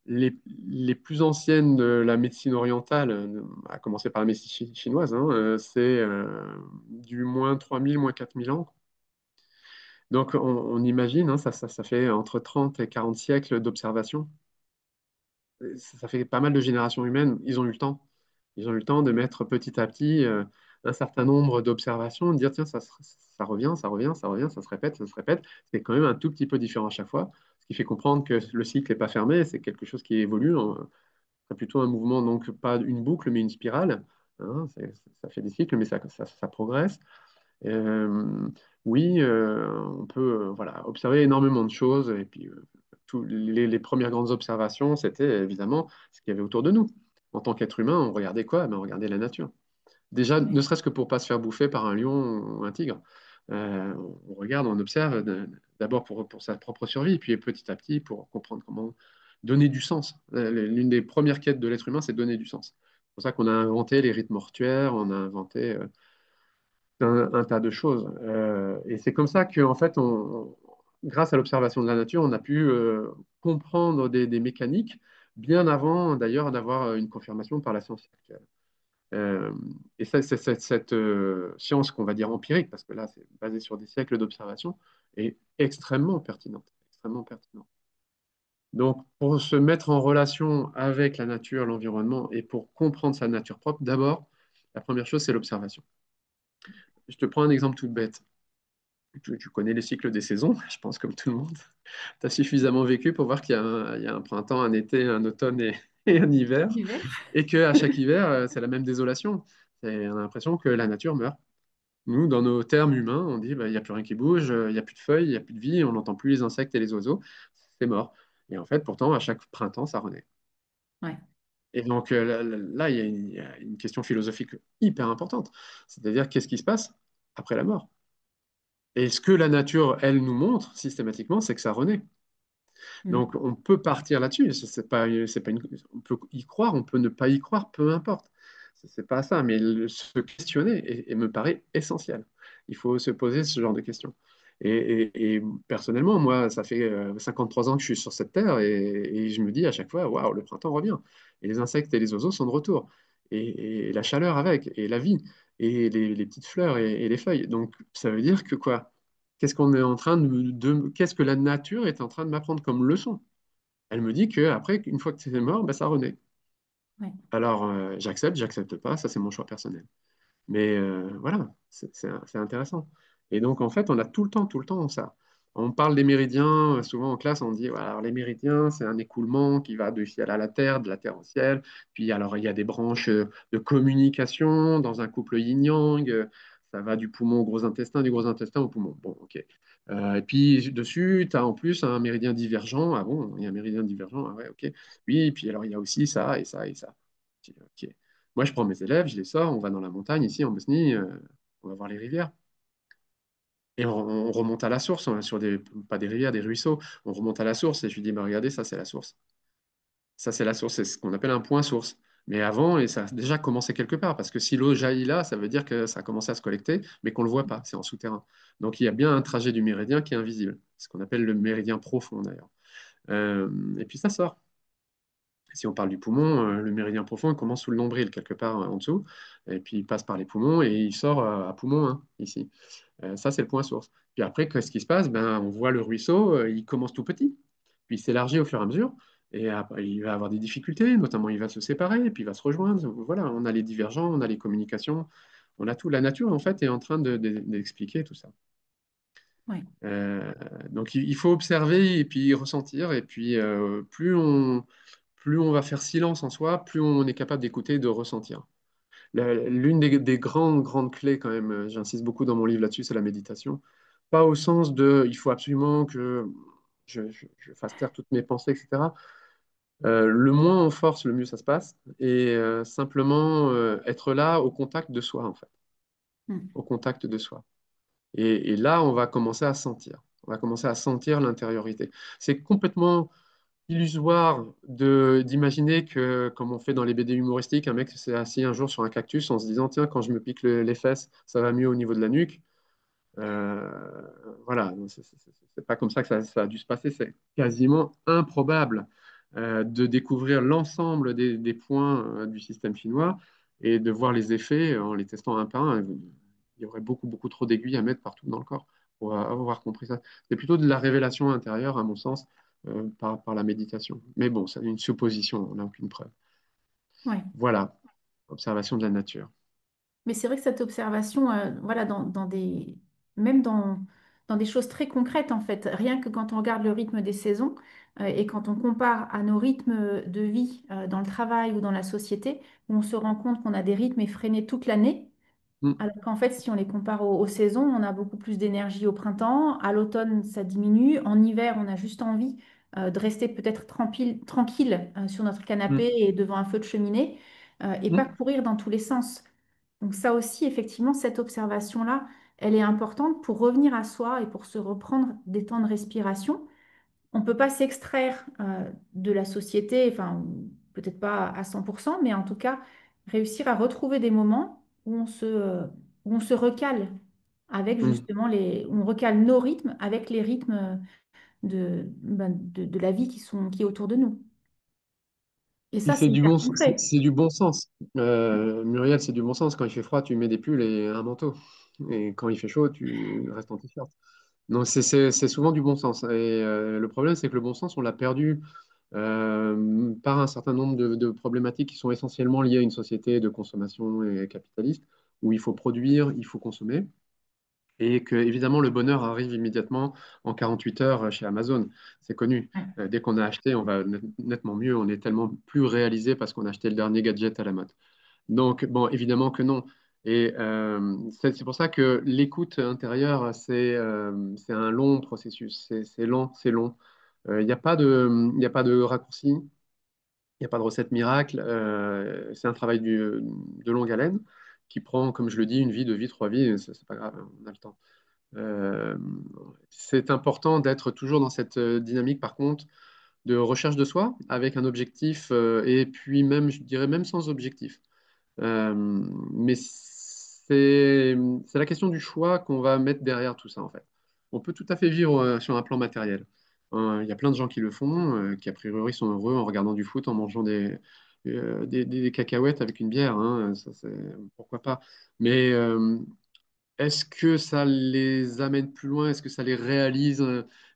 les plus anciennes de la médecine orientale, à commencer par la médecine chinoise, hein, c'est du moins 3000, moins 4000 ans. Donc on imagine, hein, ça fait entre 30 et 40 siècles d'observation. Ça fait pas mal de générations humaines, ils ont eu le temps. Ils ont eu le temps de mettre petit à petit un certain nombre d'observations, de dire, tiens, ça revient, ça revient, ça revient, ça se répète, ça se répète. C'est quand même un tout petit peu différent à chaque fois, ce qui fait comprendre que le cycle n'est pas fermé, c'est quelque chose qui évolue. C'est plutôt un mouvement, donc pas une boucle, mais une spirale. Hein, ça fait des cycles, mais ça progresse. Euh, oui, on peut voilà, observer énormément de choses. Et puis, les premières grandes observations, c'était évidemment ce qu'il y avait autour de nous. En tant qu'être humain, on regardait quoi? Ben, on regardait la nature. Déjà, ne Ouais. serait-ce que pour pas se faire bouffer par un lion ou un tigre. On regarde, on observe d'abord pour sa propre survie, puis petit à petit pour comprendre comment donner du sens. L'une des premières quêtes de l'être humain, c'est donner du sens. C'est pour ça qu'on a inventé les rites mortuaires, on a inventé un tas de choses. Et c'est comme ça que, en fait, grâce à l'observation de la nature, on a pu comprendre des mécaniques bien avant, d'ailleurs, d'avoir une confirmation par la science actuelle. Euh, et ça, cette science qu'on va dire empirique, parce que là, c'est basé sur des siècles d'observation, est extrêmement pertinente, extrêmement pertinente. Donc, pour se mettre en relation avec la nature, l'environnement, et pour comprendre sa nature propre, d'abord, la première chose, c'est l'observation. Je te prends un exemple tout bête. Tu connais les cycles des saisons, je pense, comme tout le monde. Tu as suffisamment vécu pour voir il y a un printemps, un été, un automne et un hiver, L'hiver. et qu'à chaque hiver, c'est la même désolation. On a l'impression que la nature meurt. Nous, dans nos termes humains, on dit bah, il n'y a plus rien qui bouge, il n'y a plus de feuilles, il n'y a plus de vie, on n'entend plus les insectes et les oiseaux, c'est mort. Et en fait, pourtant, à chaque printemps, ça renaît. Ouais. Et donc là, il y a une question philosophique hyper importante. C'est-à-dire, qu'est-ce qui se passe après la mort? Et ce que la nature, elle, nous montre systématiquement, c'est que ça renaît. Mm. Donc, on peut partir là-dessus. C'est pas on peut y croire, on peut ne pas y croire, peu importe. C'est pas ça, mais se questionner me paraît essentiel. Il faut se poser ce genre de questions. Et personnellement, moi, ça fait 53 ans que je suis sur cette terre et je me dis à chaque fois, waouh, le printemps revient. Et les insectes et les oiseaux sont de retour. et la chaleur avec, et la vie, et les petites fleurs et les feuilles. Donc, ça veut dire que quoi? Qu'est-ce qu'on est en train qu'est-ce que la nature est en train de m'apprendre comme leçon? Elle me dit que après, une fois que c'est mort, ben, ça renaît. Ouais. Alors, j'accepte pas, ça c'est mon choix personnel. Mais voilà, c'est intéressant. Et donc, en fait, on a tout le temps ça. On parle des méridiens, souvent en classe, on dit, voilà, alors les méridiens, c'est un écoulement qui va du ciel à la terre, de la terre au ciel. Puis, alors, il y a des branches de communication dans un couple yin-yang. Ça va du poumon au gros intestin, du gros intestin au poumon. Bon, ok. Et puis, dessus, tu as en plus un méridien divergent. Ah bon, il y a un méridien divergent. Ah ouais, ok. Oui, et puis alors, il y a aussi ça et ça et ça. Ok. Moi, je prends mes élèves, je les sors, on va dans la montagne, ici en Bosnie, on va voir les rivières. Et on remonte à la source, on est sur pas des rivières, des ruisseaux. On remonte à la source et je lui dis, bah, regardez, ça, c'est la source. Ça, c'est la source, c'est ce qu'on appelle un point source. Mais avant, et ça a déjà commencé quelque part, parce que si l'eau jaillit là, ça veut dire que ça a commencé à se collecter, mais qu'on ne le voit pas, c'est en souterrain. Donc il y a bien un trajet du méridien qui est invisible, ce qu'on appelle le méridien profond d'ailleurs. Et puis ça sort. Si on parle du poumon, le méridien profond il commence sous le nombril, quelque part en dessous, et puis il passe par les poumons et il sort à poumon 1, ici. Ça, c'est le point source. Puis après, qu'est-ce qui se passe? Ben, on voit le ruisseau, il commence tout petit, puis il s'élargit au fur et à mesure, et après, il va avoir des difficultés, notamment il va se séparer, et puis il va se rejoindre. Voilà, on a les divergents, on a les communications, on a tout. La nature, en fait, est en train d'expliquer tout ça. Ouais. Euh, donc, il faut observer et puis ressentir, et puis plus on va faire silence en soi, plus on est capable d'écouter et de ressentir. L'une des grandes clés, quand même, j'insiste beaucoup dans mon livre là-dessus, c'est la méditation. Pas au sens de il faut absolument que je fasse taire toutes mes pensées, etc. Le moins on force, le mieux ça se passe. Et simplement être là au contact de soi, en fait. Mm. Au contact de soi. Et là, on va commencer à sentir. On va commencer à sentir l'intériorité. C'est complètement illusoire d'imaginer que, comme on fait dans les BD humoristiques, un mec s'est assis un jour sur un cactus en se disant, tiens, quand je me pique les fesses, ça va mieux au niveau de la nuque. Euh, voilà, c'est pas comme ça que ça a dû se passer. C'est quasiment improbable de découvrir l'ensemble des points du système chinois et de voir les effets en les testant un par un. Il y aurait beaucoup trop d'aiguilles à mettre partout dans le corps pour avoir compris ça. C'est plutôt de la révélation intérieure, à mon sens, par la méditation. Mais bon, c'est une supposition, on n'a aucune preuve. Ouais. Voilà, observation de la nature. Mais c'est vrai que cette observation, voilà, même dans des choses très concrètes, en fait, rien que quand on regarde le rythme des saisons et quand on compare à nos rythmes de vie dans le travail ou dans la société, où on se rend compte qu'on a des rythmes effrénés toute l'année, Mm, alors qu'en fait, si on les compare aux saisons, on a beaucoup plus d'énergie au printemps, à l'automne, ça diminue, en hiver, on a juste envie de rester peut-être tranquille sur notre canapé mm, et devant un feu de cheminée et pas mm. courir dans tous les sens. Donc ça aussi, effectivement, cette observation-là, elle est importante pour revenir à soi et pour se reprendre des temps de respiration. On ne peut pas s'extraire de la société, enfin, peut-être pas à 100%, mais en tout cas, réussir à retrouver des moments où on se recale avec Mm. justement où on recale nos rythmes avec les rythmes de la vie qui est autour de nous. Et Puis ça, c'est hyper concret. c'est du bon sens. Muriel, c'est du bon sens. Quand il fait froid, tu mets des pulls et un manteau. Et quand il fait chaud, tu restes en t-shirt. Donc c'est souvent du bon sens. Et le problème, c'est que le bon sens, on l'a perdu par un certain nombre de problématiques qui sont essentiellement liées à une société de consommation et capitaliste, où il faut produire, il faut consommer. Et que, évidemment, le bonheur arrive immédiatement en 48 heures chez Amazon. C'est connu. Ouais, Dès qu'on a acheté, on va nettement mieux. On est tellement plus réalisé parce qu'on a acheté le dernier gadget à la mode. Donc, bon, évidemment que non. Et c'est pour ça que l'écoute intérieure, c'est un long processus. C'est lent, c'est long. Il n'y a pas il a pas de raccourci, il n'y a pas de recette miracle. C'est un travail de longue haleine qui prend, comme je le dis, une vie, deux vies, trois vies. C'est pas grave, on a le temps. Euh, c'est important d'être toujours dans cette dynamique, par contre, de recherche de soi, avec un objectif, et puis même, je dirais même sans objectif. Euh, mais c'est la question du choix qu'on va mettre derrière tout ça, en fait. On peut tout à fait vivre sur un plan matériel. Il y a plein de gens qui le font, qui a priori sont heureux en regardant du foot, en mangeant des cacahuètes avec une bière, hein, pourquoi pas. Mais est-ce que ça les amène plus loin? Est-ce que ça les réalise?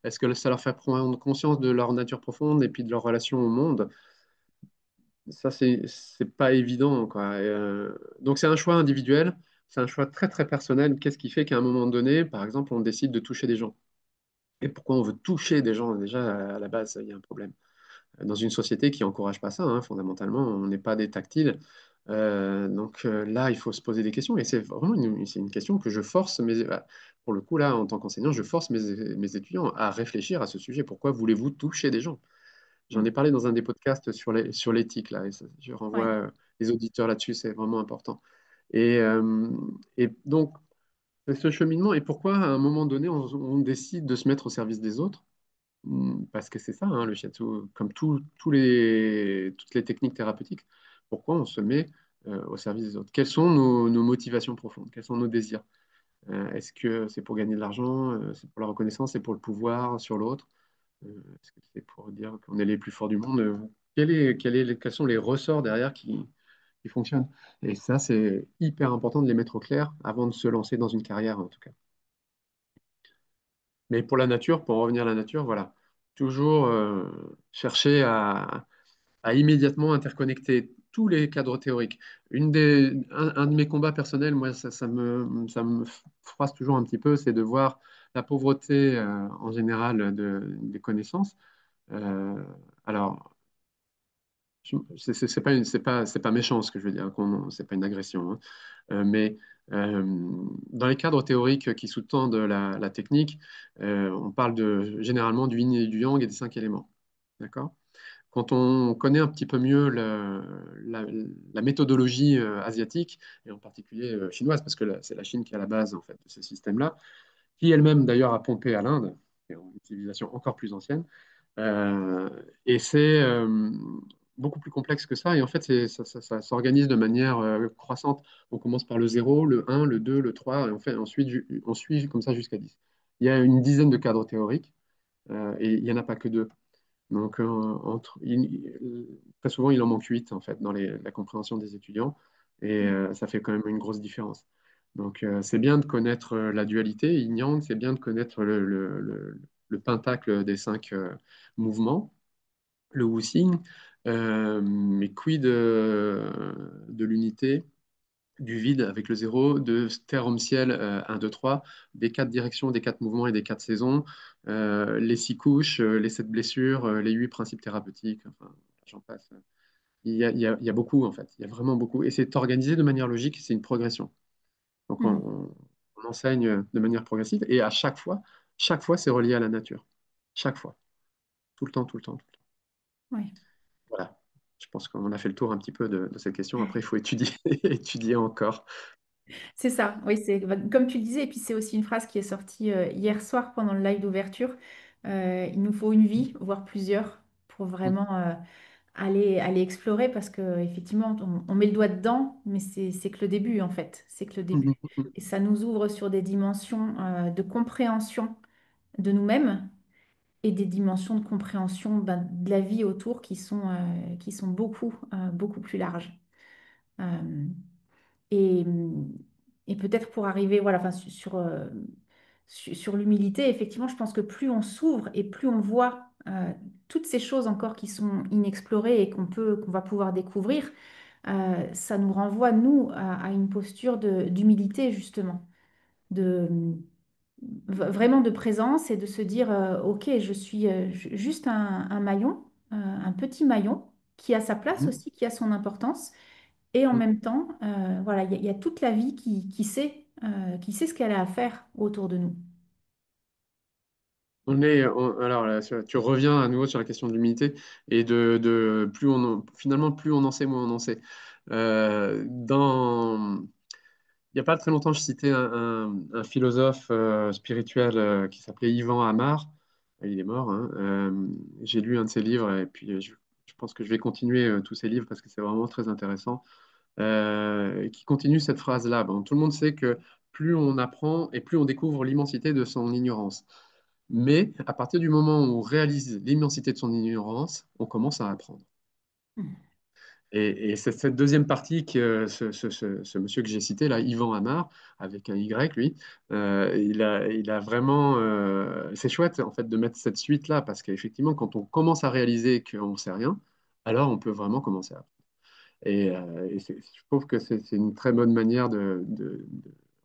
Est-ce que ça leur fait prendre conscience de leur nature profonde et puis de leur relation au monde? Ça, c'est pas évident, quoi. Donc, c'est un choix individuel, c'est un choix très, très personnel. Qu'est-ce qui fait qu'à un moment donné, par exemple, on décide de toucher des gens? Et pourquoi on veut toucher des gens? Déjà, à la base, il y a un problème. Dans une société qui n'encourage pas ça, hein, fondamentalement, on n'est pas des tactiles. Là, il faut se poser des questions. Et c'est vraiment c'est une question que je force, pour le coup, là, en tant qu'enseignant, je force mes étudiants à réfléchir à ce sujet. Pourquoi voulez-vous toucher des gens? J'en ai Mm. parlé dans un des podcasts sur l'éthique, là, et je renvoie Ouais. les auditeurs là-dessus, c'est vraiment important. Et, euh, et donc, c'est ce cheminement, et pourquoi à un moment donné, on décide de se mettre au service des autres? Parce que c'est ça, hein, le shiatsu, comme toutes les techniques thérapeutiques. Pourquoi on se met au service des autres? Quelles sont nos motivations profondes? Quels sont nos désirs? Est-ce que c'est pour gagner de l'argent? C'est pour la reconnaissance? C'est pour le pouvoir sur l'autre? Est-ce que c'est pour dire qu'on est les plus forts du monde? Quels sont les ressorts derrière qui fonctionnent? Et ça, c'est hyper important de les mettre au clair avant de se lancer dans une carrière, en tout cas. Mais pour la nature, pour en revenir à la nature, voilà. Toujours chercher à immédiatement interconnecter tous les cadres théoriques. Un de mes combats personnels, moi, ça me froisse toujours un petit peu, c'est de voir la pauvreté en général des connaissances. Euh, alors, c'est pas méchant ce que je veux dire, c'est pas une agression, hein. Mais dans les cadres théoriques qui sous-tendent la technique, on parle généralement du yin et du yang et des cinq éléments. D'accord? Quand on connaît un petit peu mieux la, la méthodologie asiatique, et en particulier chinoise, parce que c'est la Chine qui est à la base en fait, de ce système-là, qui elle-même d'ailleurs a pompé à l'Inde, qui est une civilisation encore plus ancienne. Euh, et c'est beaucoup plus complexe que ça. Et en fait, ça s'organise de manière croissante. On commence par le zéro, le un, le 2, le 3, et ensuite, on suit comme ça jusqu'à 10. Il y a une dizaine de cadres théoriques, et il n'y en a pas que deux. Donc, très souvent, il en manque 8 en fait, dans la compréhension des étudiants, et Mm. ça fait quand même une grosse différence. Donc, c'est bien de connaître la dualité, yin-yang, c'est bien de connaître le pentacle des cinq mouvements, le wuxing, mais quid de l'unité, du vide avec le zéro, de terre, homme, ciel, 1, 2, 3, des quatre directions, des quatre mouvements et des quatre saisons, les six couches, les sept blessures, les huit principes thérapeutiques, enfin, j'en passe. Il y a beaucoup, en fait. Il y a vraiment beaucoup. Et c'est organisé de manière logique, c'est une progression. Donc, Mm. on enseigne de manière progressive et à chaque fois, c'est relié à la nature. Chaque fois. Tout le temps, tout le temps, tout le temps. Ouais. Voilà. Je pense qu'on a fait le tour un petit peu de cette question. Après, il faut étudier, étudier encore. C'est ça, oui, c'est bah, comme tu le disais, et puis c'est aussi une phrase qui est sortie hier soir pendant le live d'ouverture. Il nous faut une vie, voire plusieurs, pour vraiment aller explorer, parce que effectivement, on met le doigt dedans, mais c'est que le début en fait, c'est que le début. Et ça nous ouvre sur des dimensions de compréhension de nous-mêmes et des dimensions de compréhension ben, de la vie autour qui sont beaucoup, beaucoup plus larges. Euh, et, et peut-être pour arriver voilà, enfin, sur l'humilité, effectivement, je pense que plus on s'ouvre et plus on voit toutes ces choses encore qui sont inexplorées et qu'on va pouvoir découvrir, ça nous renvoie, nous, à une posture d'humilité, justement, de, vraiment de présence et de se dire, OK, je suis juste un maillon, un petit maillon qui a sa place aussi, qui a son importance et en même temps, voilà, il y a toute la vie qui sait ce qu'elle a à faire autour de nous. Alors là, tu reviens à nouveau sur la question de l'humilité et finalement plus on en sait, moins on en sait. Il n'y a pas très longtemps, je citais un philosophe spirituel qui s'appelait Yvan Amar. Il est mort, hein. J'ai lu un de ses livres et puis je pense que je vais continuer tous ses livres parce que c'est vraiment très intéressant. Qui continue cette phrase-là. Bon, tout le monde sait que plus on apprend et plus on découvre l'immensité de son ignorance. Mais à partir du moment où on réalise l'immensité de son ignorance, on commence à apprendre. Et c'est cette deuxième partie que ce monsieur que j'ai cité, là, Yvan Amar, avec un Y, lui, il a vraiment... c'est chouette, en fait, de mettre cette suite-là, parce qu'effectivement, quand on commence à réaliser qu'on ne sait rien, alors on peut vraiment commencer à... je trouve que c'est une très bonne manière de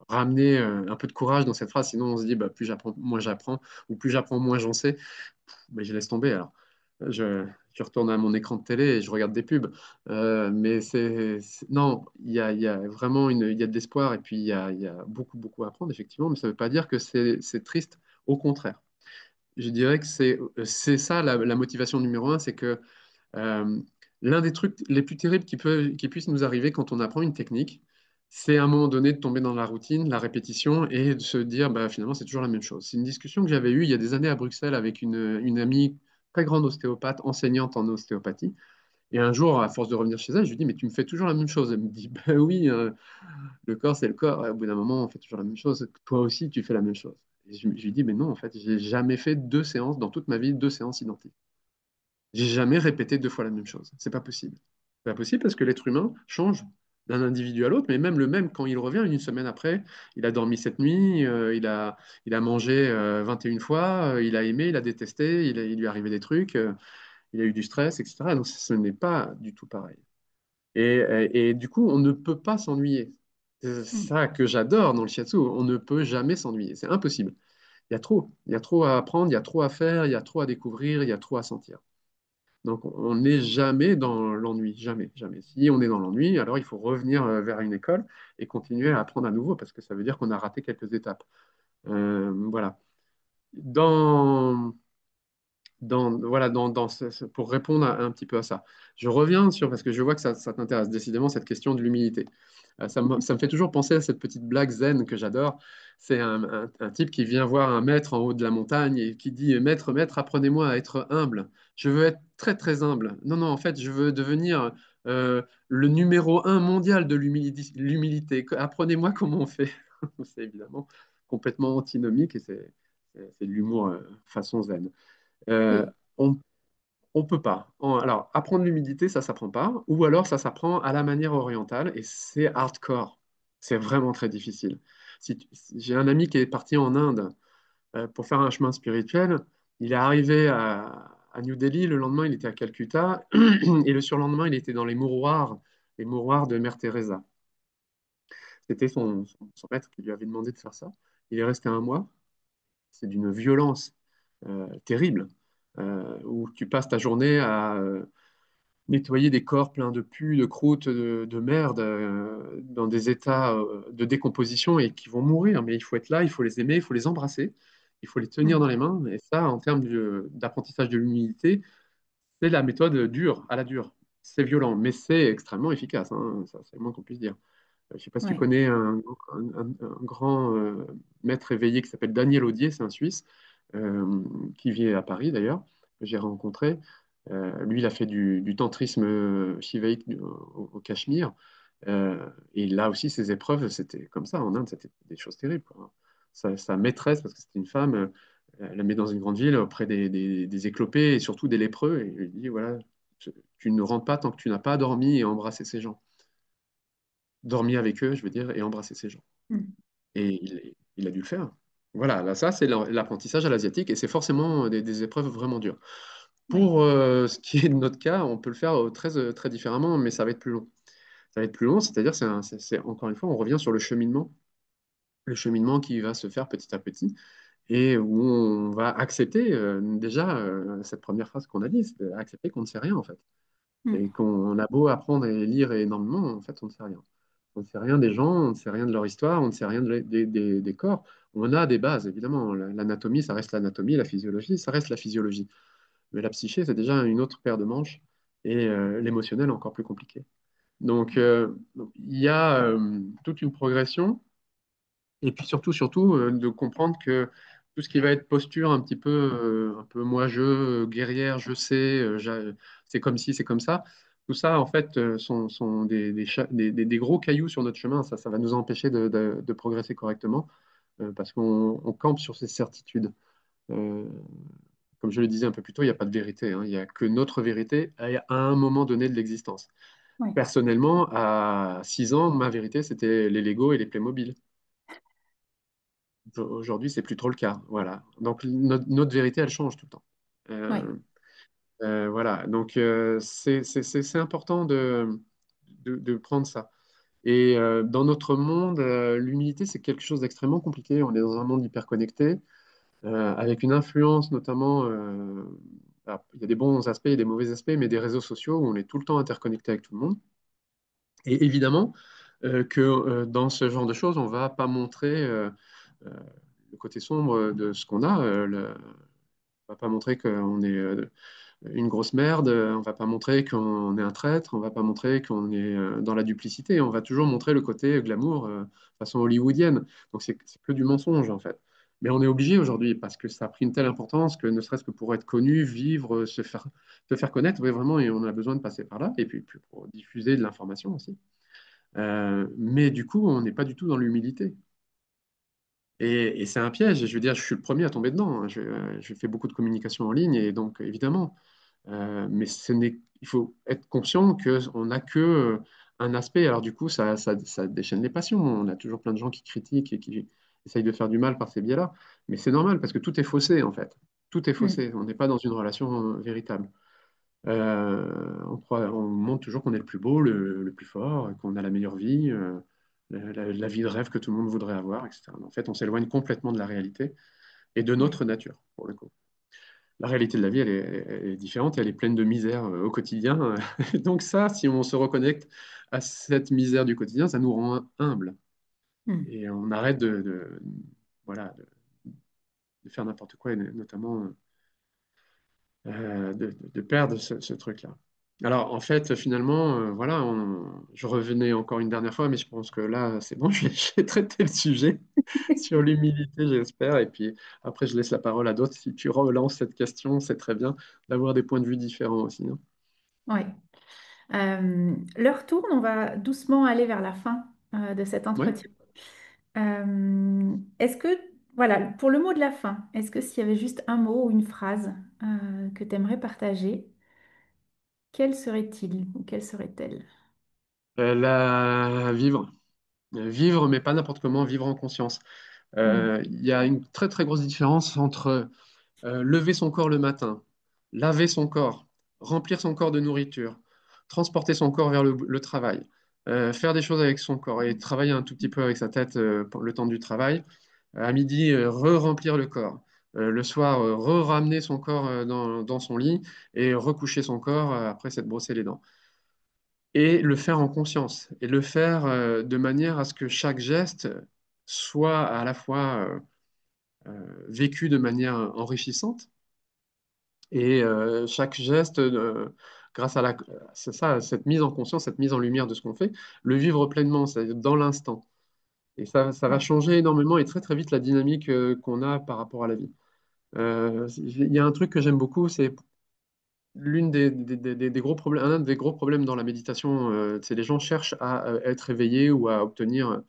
ramener un peu de courage dans cette phrase. Sinon, on se dit, bah, plus j'apprends, moins j'apprends, ou plus j'apprends, moins j'en sais. Mais je laisse tomber alors. Je, je retourne à mon écran de télé et je regarde des pubs. Mais non, il y a vraiment il y a de l'espoir et puis il y a beaucoup, beaucoup à apprendre, effectivement. Mais ça ne veut pas dire que c'est triste. Au contraire. Je dirais que c'est ça la motivation numéro un, c'est que euh, l'un des trucs les plus terribles qui puissent nous arriver quand on apprend une technique, c'est à un moment donné de tomber dans la routine, la répétition et de se dire bah, finalement c'est toujours la même chose. C'est une discussion que j'avais eue il y a des années à Bruxelles avec une amie très grande ostéopathe, enseignante en ostéopathie. Et un jour, à force de revenir chez elle, je lui dis mais tu me fais toujours la même chose. Elle me dit bah oui, le corps c'est le corps. Et au bout d'un moment, on fait toujours la même chose. Toi aussi, tu fais la même chose. Et je lui dis mais non, en fait, j'ai jamais fait deux séances dans toute ma vie, deux séances identiques. J'ai jamais répété deux fois la même chose. C'est pas possible. C'est pas possible parce que l'être humain change d'un individu à l'autre, mais même le même, quand il revient une semaine après, il a dormi cette nuit, il a mangé 21 fois, il a aimé, il a détesté, il lui est arrivé des trucs, il a eu du stress, etc. Donc ce n'est pas du tout pareil. Et du coup, on ne peut pas s'ennuyer. C'est Mm. ça que j'adore dans le shiatsu, on ne peut jamais s'ennuyer. C'est impossible. Il y a trop à apprendre, il y a trop à faire, il y a trop à découvrir, il y a trop à sentir. Donc, on n'est jamais dans l'ennui, jamais, jamais. Si on est dans l'ennui, alors il faut revenir vers une école et continuer à apprendre à nouveau, parce que ça veut dire qu'on a raté quelques étapes. Voilà. Dans, pour répondre un petit peu à ça, je reviens sur, parce que je vois que ça t'intéresse décidément, cette question de l'humilité. Ça me fait toujours penser à cette petite blague zen que j'adore. C'est un type qui vient voir un maître en haut de la montagne et qui dit, Maître, maître, apprenez-moi à être humble. Je veux être très, très humble. Non, non, en fait, je veux devenir le numéro un mondial de l'humilité. Apprenez-moi comment on fait. C'est évidemment complètement antinomique et c'est de l'humour façon zen. Euh, Oui, on on peut pas. Alors, apprendre l'humidité, ça s'apprend pas. Ou alors, ça s'apprend à la manière orientale et c'est hardcore. C'est vraiment très difficile. Si j'ai un ami qui est parti en Inde pour faire un chemin spirituel. Il est arrivé à New Delhi. Le lendemain, il était à Calcutta. Et le surlendemain, il était dans les mouroirs de Mère Teresa. C'était son maître qui lui avait demandé de faire ça. Il est resté un mois. C'est d'une violence terrible, où tu passes ta journée à nettoyer des corps pleins de pus, de croûtes, de merde, dans des états de décomposition et qui vont mourir. Mais il faut être là, il faut les aimer, il faut les embrasser, il faut les tenir dans mm. les mains. Et ça, en termes d'apprentissage de l'humilité, c'est la méthode dure, à la dure. C'est violent, mais c'est extrêmement efficace, hein, ça, c'est le moins qu'on puisse dire. Je ne sais pas si tu Ouais. connais un grand maître éveillé qui s'appelle Daniel Audier, c'est un Suisse, qui vit à Paris d'ailleurs, que j'ai rencontré. Lui, il a fait du tantrisme shivaïque au Cachemire. Et là aussi, ses épreuves, c'était comme ça. En Inde, c'était des choses terribles, quoi. Sa maîtresse, parce que c'était une femme, elle la met dans une grande ville auprès des éclopés et surtout des lépreux. Et il lui dit, voilà, tu ne rentres pas tant que tu n'as pas dormi et embrassé ces gens. Dormi avec eux, je veux dire, et embrasser ces gens. Mm. Et il a dû le faire. Voilà, là, ça, c'est l'apprentissage à l'asiatique et c'est forcément des épreuves vraiment dures. Ouais. Pour ce qui est de notre cas, on peut le faire très différemment, mais ça va être plus long. Ça va être plus long, c'est-à-dire, encore une fois, on revient sur le cheminement qui va se faire petit à petit et où on va accepter déjà cette première phrase qu'on a dit, c'est accepter qu'on ne sait rien en fait. Et Mm. qu'on a beau apprendre et lire énormément, en fait, on ne sait rien. On ne sait rien des gens, on ne sait rien de leur histoire, on ne sait rien des corps. On a des bases, évidemment. L'anatomie, ça reste l'anatomie, la physiologie, ça reste la physiologie. Mais la psyché, c'est déjà une autre paire de manches et l'émotionnel encore plus compliqué. Donc, il y a toute une progression et puis surtout, de comprendre que tout ce qui va être posture un peu moi-je, guerrière, je sais, c'est comme ci, c'est comme ça, tout ça, en fait, sont des gros cailloux sur notre chemin. Ça va nous empêcher de progresser correctement parce qu'on campe sur ces certitudes. Euh, Comme je le disais un peu plus tôt, il n'y a pas de vérité, hein. Il n'y a que notre vérité à un moment donné de l'existence. Oui, Personnellement, à 6 ans, ma vérité, c'était les Lego et les Playmobil. Aujourd'hui, c'est plus trop le cas. Voilà. Donc, notre vérité, elle change tout le temps. oui, Euh, voilà. Donc, c'est important de prendre ça. Et dans notre monde, l'humilité, c'est quelque chose d'extrêmement compliqué. On est dans un monde hyper connecté, avec une influence notamment. Alors, il y a des bons aspects et des mauvais aspects, mais des réseaux sociaux où on est tout le temps interconnecté avec tout le monde. Et évidemment que dans ce genre de choses, on ne va pas montrer euh, le côté sombre de ce qu'on a. On ne va pas montrer qu'on est une grosse merde, on ne va pas montrer qu'on est un traître, on ne va pas montrer qu'on est dans la duplicité. On va toujours montrer le côté glamour façon hollywoodienne. Donc c'est que du mensonge en fait. Mais on est obligé aujourd'hui parce que ça a pris une telle importance que ne serait-ce que pour être connu, vivre, se faire connaître, oui, vraiment, et on a besoin de passer par là. Et puis pour diffuser de l'information aussi. Mais du coup, on n'est pas du tout dans l'humilité. Et c'est un piège. Je veux dire, je suis le premier à tomber dedans, hein. Je fais beaucoup de communication en ligne et donc évidemment. Mais il faut être conscient qu'on n'a que un aspect. Alors du coup, ça déchaîne les passions. On a toujours plein de gens qui critiquent et qui essayent de faire du mal par ces biais-là. Mais c'est normal parce que tout est faussé en fait. Tout est mm, faussé. On n'est pas dans une relation véritable. On montre toujours qu'on est le plus beau, le plus fort, qu'on a la meilleure vie, la vie de rêve que tout le monde voudrait avoir, etc. En fait, on s'éloigne complètement de la réalité et de oui, notre nature, pour le coup. La réalité de la vie, elle est différente, elle est pleine de misère au quotidien. Donc ça, si on se reconnecte à cette misère du quotidien, ça nous rend humble. mm, Et on arrête voilà, de faire n'importe quoi, et notamment de perdre ce truc-là. Alors, en fait, finalement, voilà, je revenais encore une dernière fois, mais je pense que là, c'est bon, j'ai traité le sujet sur l'humilité, j'espère. Et puis après, je laisse la parole à d'autres. Si tu relances cette question, c'est très bien d'avoir des points de vue différents aussi, hein. oui. L'heure tourne, on va doucement aller vers la fin de cet Ouais. entretien. Est-ce que, voilà, pour le mot de la fin, est-ce que s'il y avait juste un mot ou une phrase que tu aimerais partager, quel serait-il ou quelle serait-elle? Vivre. Vivre, mais pas n'importe comment, vivre en conscience. Hmm. Il y a une très très grosse différence entre lever son corps le matin, laver son corps, remplir son corps de nourriture, transporter son corps vers le travail, faire des choses avec son corps et travailler un tout petit peu avec sa tête pour le temps du travail. À midi, re-remplir le corps. Le soir, re-ramener son corps dans son lit et recoucher son corps après s'être brossé les dents. Et le faire en conscience et le faire de manière à ce que chaque geste soit à la fois vécu de manière enrichissante et chaque geste, grâce à c'est ça, cette mise en conscience, cette mise en lumière de ce qu'on fait, le vivre pleinement, c'est dans l'instant. Et ça va Ouais. changer énormément et très très vite la dynamique qu'on a par rapport à la vie. Il y a un truc que j'aime beaucoup, c'est des gros problèmes, un des gros problèmes dans la méditation, c'est les gens cherchent à être éveillés ou à obtenir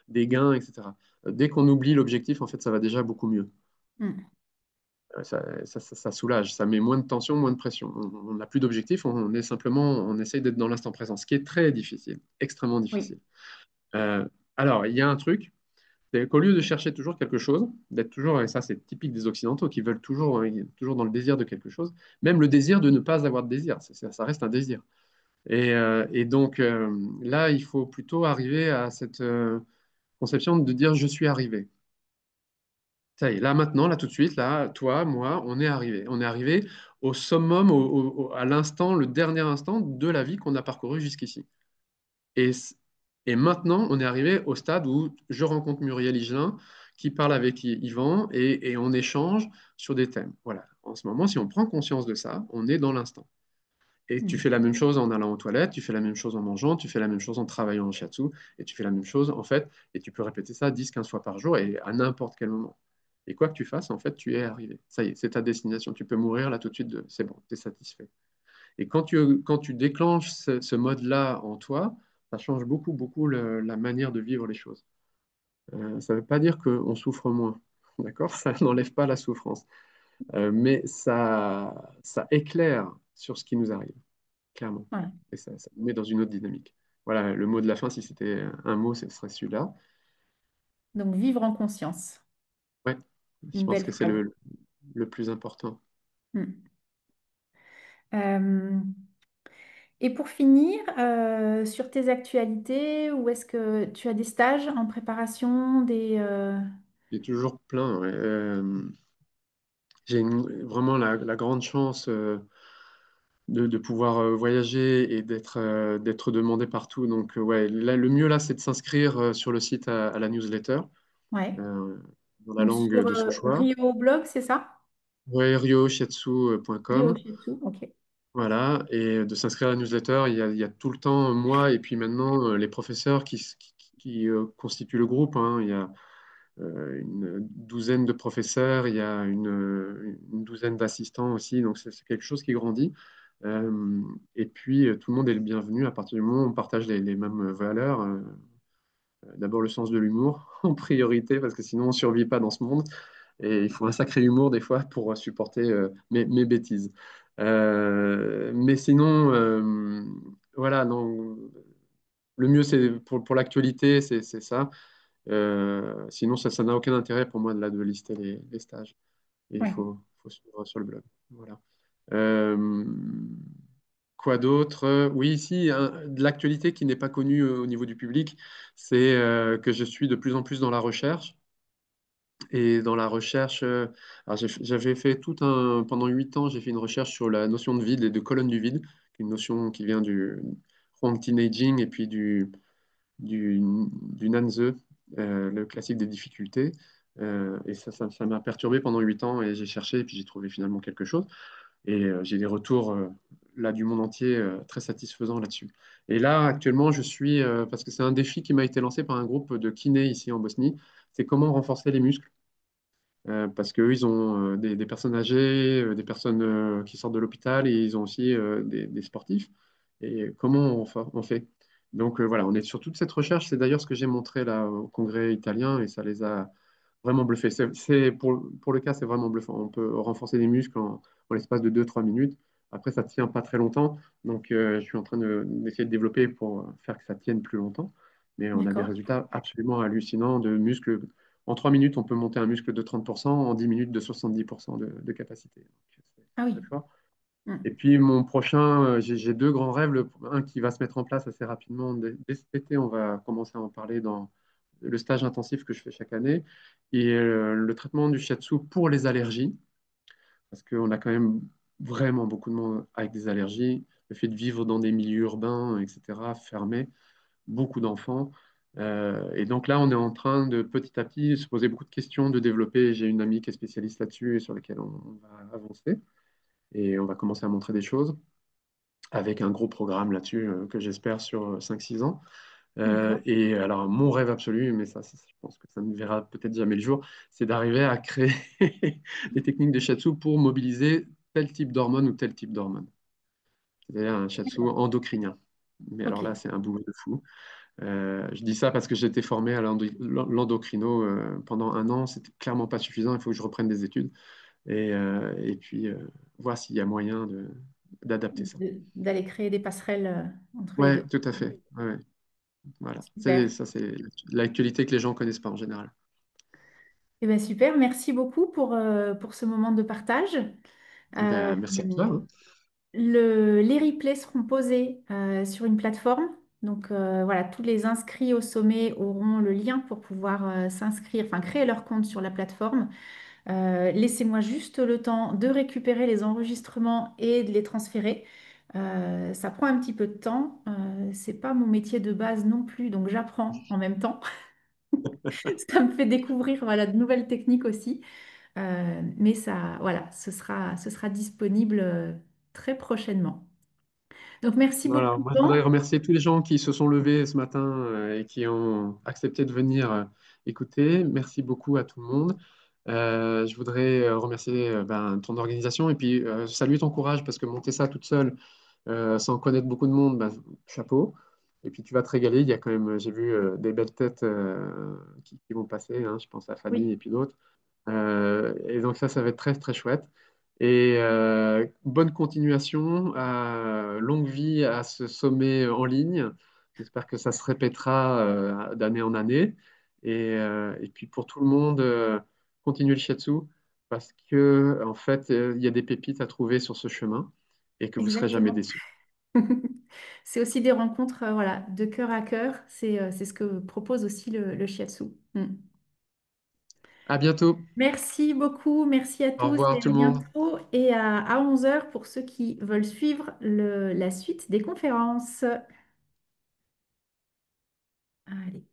des gains, etc. Dès qu'on oublie l'objectif, en fait, ça va déjà beaucoup mieux. Hmm. Ça soulage, ça met moins de tension, moins de pression. On n'a plus d'objectif, on est simplement, on essaye d'être dans l'instant présent, ce qui est très difficile, extrêmement Oui. difficile. Euh, alors, il y a un truc, c'est qu'au lieu de chercher toujours quelque chose, d'être toujours, et ça c'est typique des Occidentaux qui veulent toujours, toujours dans le désir de quelque chose, même le désir de ne pas avoir de désir, ça reste un désir. Et donc là, il faut plutôt arriver à cette conception de dire je suis arrivé. Ça y est, là maintenant, là tout de suite, là, toi, moi, on est arrivé. On est arrivé au summum, à l'instant, le dernier instant de la vie qu'on a parcouru jusqu'ici. Et, c- et maintenant, on est arrivé au stade où je rencontre Muriel Higelin, qui parle avec Yvan, et on échange sur des thèmes. Voilà. En ce moment, si on prend conscience de ça, on est dans l'instant. Et tu Hmm. fais la même chose en allant aux toilettes, tu fais la même chose en mangeant, tu fais la même chose en travaillant en shiatsu, et tu fais la même chose, en fait, et tu peux répéter ça 10, 15 fois par jour, et à n'importe quel moment. Et quoi que tu fasses, en fait, tu es arrivé. Ça y est, c'est ta destination. Tu peux mourir là tout de suite, c'est bon, tu es satisfait. Et quand tu déclenches ce mode-là en toi, ça change beaucoup, beaucoup la manière de vivre les choses. Ça ne veut pas dire qu'on souffre moins, d'accord? Ça n'enlève pas la souffrance. Mais ça éclaire sur ce qui nous arrive. clairement. Voilà. Et ça me met dans une autre dynamique. Voilà, le mot de la fin, si c'était un mot, ce serait celui-là. Donc, vivre en conscience. Ouais, je Une pense belle que c'est phrase. le plus important. Mm. Euh, et pour finir, sur tes actualités, où est-ce que tu as des stages en préparation, J'ai toujours plein. Ouais. J'ai vraiment la grande chance de pouvoir voyager et d'être demandé partout. Donc, ouais, là, le mieux, là, c'est de s'inscrire sur le site à la newsletter, Ouais. euh, dans la Donc, langue sur de son choix. Rio Blog, c'est ça? Ouais, Rio ryoshetsu.com. Shitsu, ok. Voilà, et de s'inscrire à la newsletter, il y a tout le temps moi et puis maintenant les professeurs qui constituent le groupe, hein. Il y a une douzaine de professeurs, il y a une douzaine d'assistants aussi, donc c'est quelque chose qui grandit. Et puis tout le monde est le bienvenu à partir du moment où on partage les mêmes valeurs. D'abord le sens de l'humour en priorité, parce que sinon on ne survit pas dans ce monde. Et il faut un sacré humour des fois pour supporter mes bêtises. Mais sinon, voilà, non, le mieux c'est pour l'actualité, c'est ça. Sinon, ça n'a aucun intérêt pour moi de lister les stages. Et il Ouais. faut suivre sur le blog. Voilà. Euh, Quoi d'autre? Oui, ici, de l'actualité qui n'est pas connue au niveau du public, c'est que je suis de plus en plus dans la recherche. Et dans la recherche, alors j'avais fait pendant 8 ans, j'ai fait une recherche sur la notion de vide et de colonne du vide, une notion qui vient du Home Teenaging et puis du Nanze, le classique des difficultés. Et ça m'a perturbé pendant 8 ans et j'ai cherché et puis j'ai trouvé finalement quelque chose. Et j'ai des retours là du monde entier très satisfaisants là-dessus. Et là, actuellement, parce que c'est un défi qui m'a été lancé par un groupe de kinés ici en Bosnie, c'est comment renforcer les muscles parce qu'eux, ils ont des personnes âgées, des personnes qui sortent de l'hôpital et ils ont aussi des sportifs. Et comment on fait? Donc voilà, on est sur toute cette recherche. C'est d'ailleurs ce que j'ai montré là au congrès italien et ça les a vraiment bluffés. Pour le cas, c'est vraiment bluffant. On peut renforcer les muscles en l'espace de 2-3 minutes. Après, ça ne tient pas très longtemps. Donc je suis en train d'essayer de développer pour faire que ça tienne plus longtemps. Mais on a des D'accord. résultats absolument hallucinants de muscles en 3 minutes, on peut monter un muscle de 30%, en 10 minutes de 70% de capacité. Donc, Ah c'est oui. très fort. Mm. Et puis mon prochain, j'ai deux grands rêves. Un qui va se mettre en place assez rapidement. Dès cet été, on va commencer à en parler dans le stage intensif que je fais chaque année. Et le traitement du shiatsu pour les allergies, parce qu'on a quand même vraiment beaucoup de monde avec des allergies. Le fait de vivre dans des milieux urbains, etc., fermés, beaucoup d'enfants. Et donc là, on est en train de petit à petit se poser beaucoup de questions, de développer. J'ai une amie qui est spécialiste là-dessus et sur laquelle on va avancer. Et on va commencer à montrer des choses avec un gros programme là-dessus que j'espère sur 5-6 ans. D'accord. Et alors, mon rêve absolu, mais ça, je pense que ça ne verra peut-être jamais le jour, c'est d'arriver à créer des techniques de shiatsu pour mobiliser tel type d'hormone ou tel type d'hormone. C'est-à-dire un shiatsu D'accord. endocrinien. Mais alors Ok. là, c'est un boulot de fou. Je dis ça parce que j'ai été formé à l'endocrino pendant un an. C'était clairement pas suffisant. Il faut que je reprenne des études et puis voir s'il y a moyen d'adapter ça. D'aller créer des passerelles entre les Ouais, deux. tout à fait. Ouais, ouais. Voilà. Super. Ça, c'est l'actualité que les gens connaissent pas en général. Eh bien, super. Merci beaucoup pour ce moment de partage. Euh, Ben, merci à toi, hein. les replays seront posés sur une plateforme. Donc voilà, tous les inscrits au sommet auront le lien pour pouvoir s'inscrire, enfin créer leur compte sur la plateforme. Laissez-moi juste le temps de récupérer les enregistrements et de les transférer. Ça prend un petit peu de temps. C'est pas mon métier de base non plus, donc j'apprends en même temps. Ça me fait découvrir voilà, de nouvelles techniques aussi. Mais ça, voilà, ce sera disponible très prochainement. Donc merci beaucoup, Voilà, moi je voudrais Yvan. remercier tous les gens qui se sont levés ce matin et qui ont accepté de venir écouter. Merci beaucoup à tout le monde. Je voudrais remercier ton organisation et puis saluer ton courage parce que monter ça toute seule sans connaître beaucoup de monde, ben, chapeau. Et puis tu vas te régaler. Il y a quand même, j'ai vu des belles têtes qui vont passer, hein. Je pense à Fanny Oui, et puis d'autres. Et donc ça va être très très chouette. Et bonne continuation, longue vie à ce sommet en ligne. J'espère que ça se répétera d'année en année. Et puis pour tout le monde, continuez le shiatsu parce que en fait, il y a des pépites à trouver sur ce chemin et que vous serez jamais Exactement. déçus. C'est aussi des rencontres voilà, de cœur à cœur. C'est ce que propose aussi le shiatsu. Mm. À bientôt. Merci beaucoup, merci à Au tous revoir et tout à le monde. bientôt. Et à 11 heures pour ceux qui veulent suivre la suite des conférences. Allez.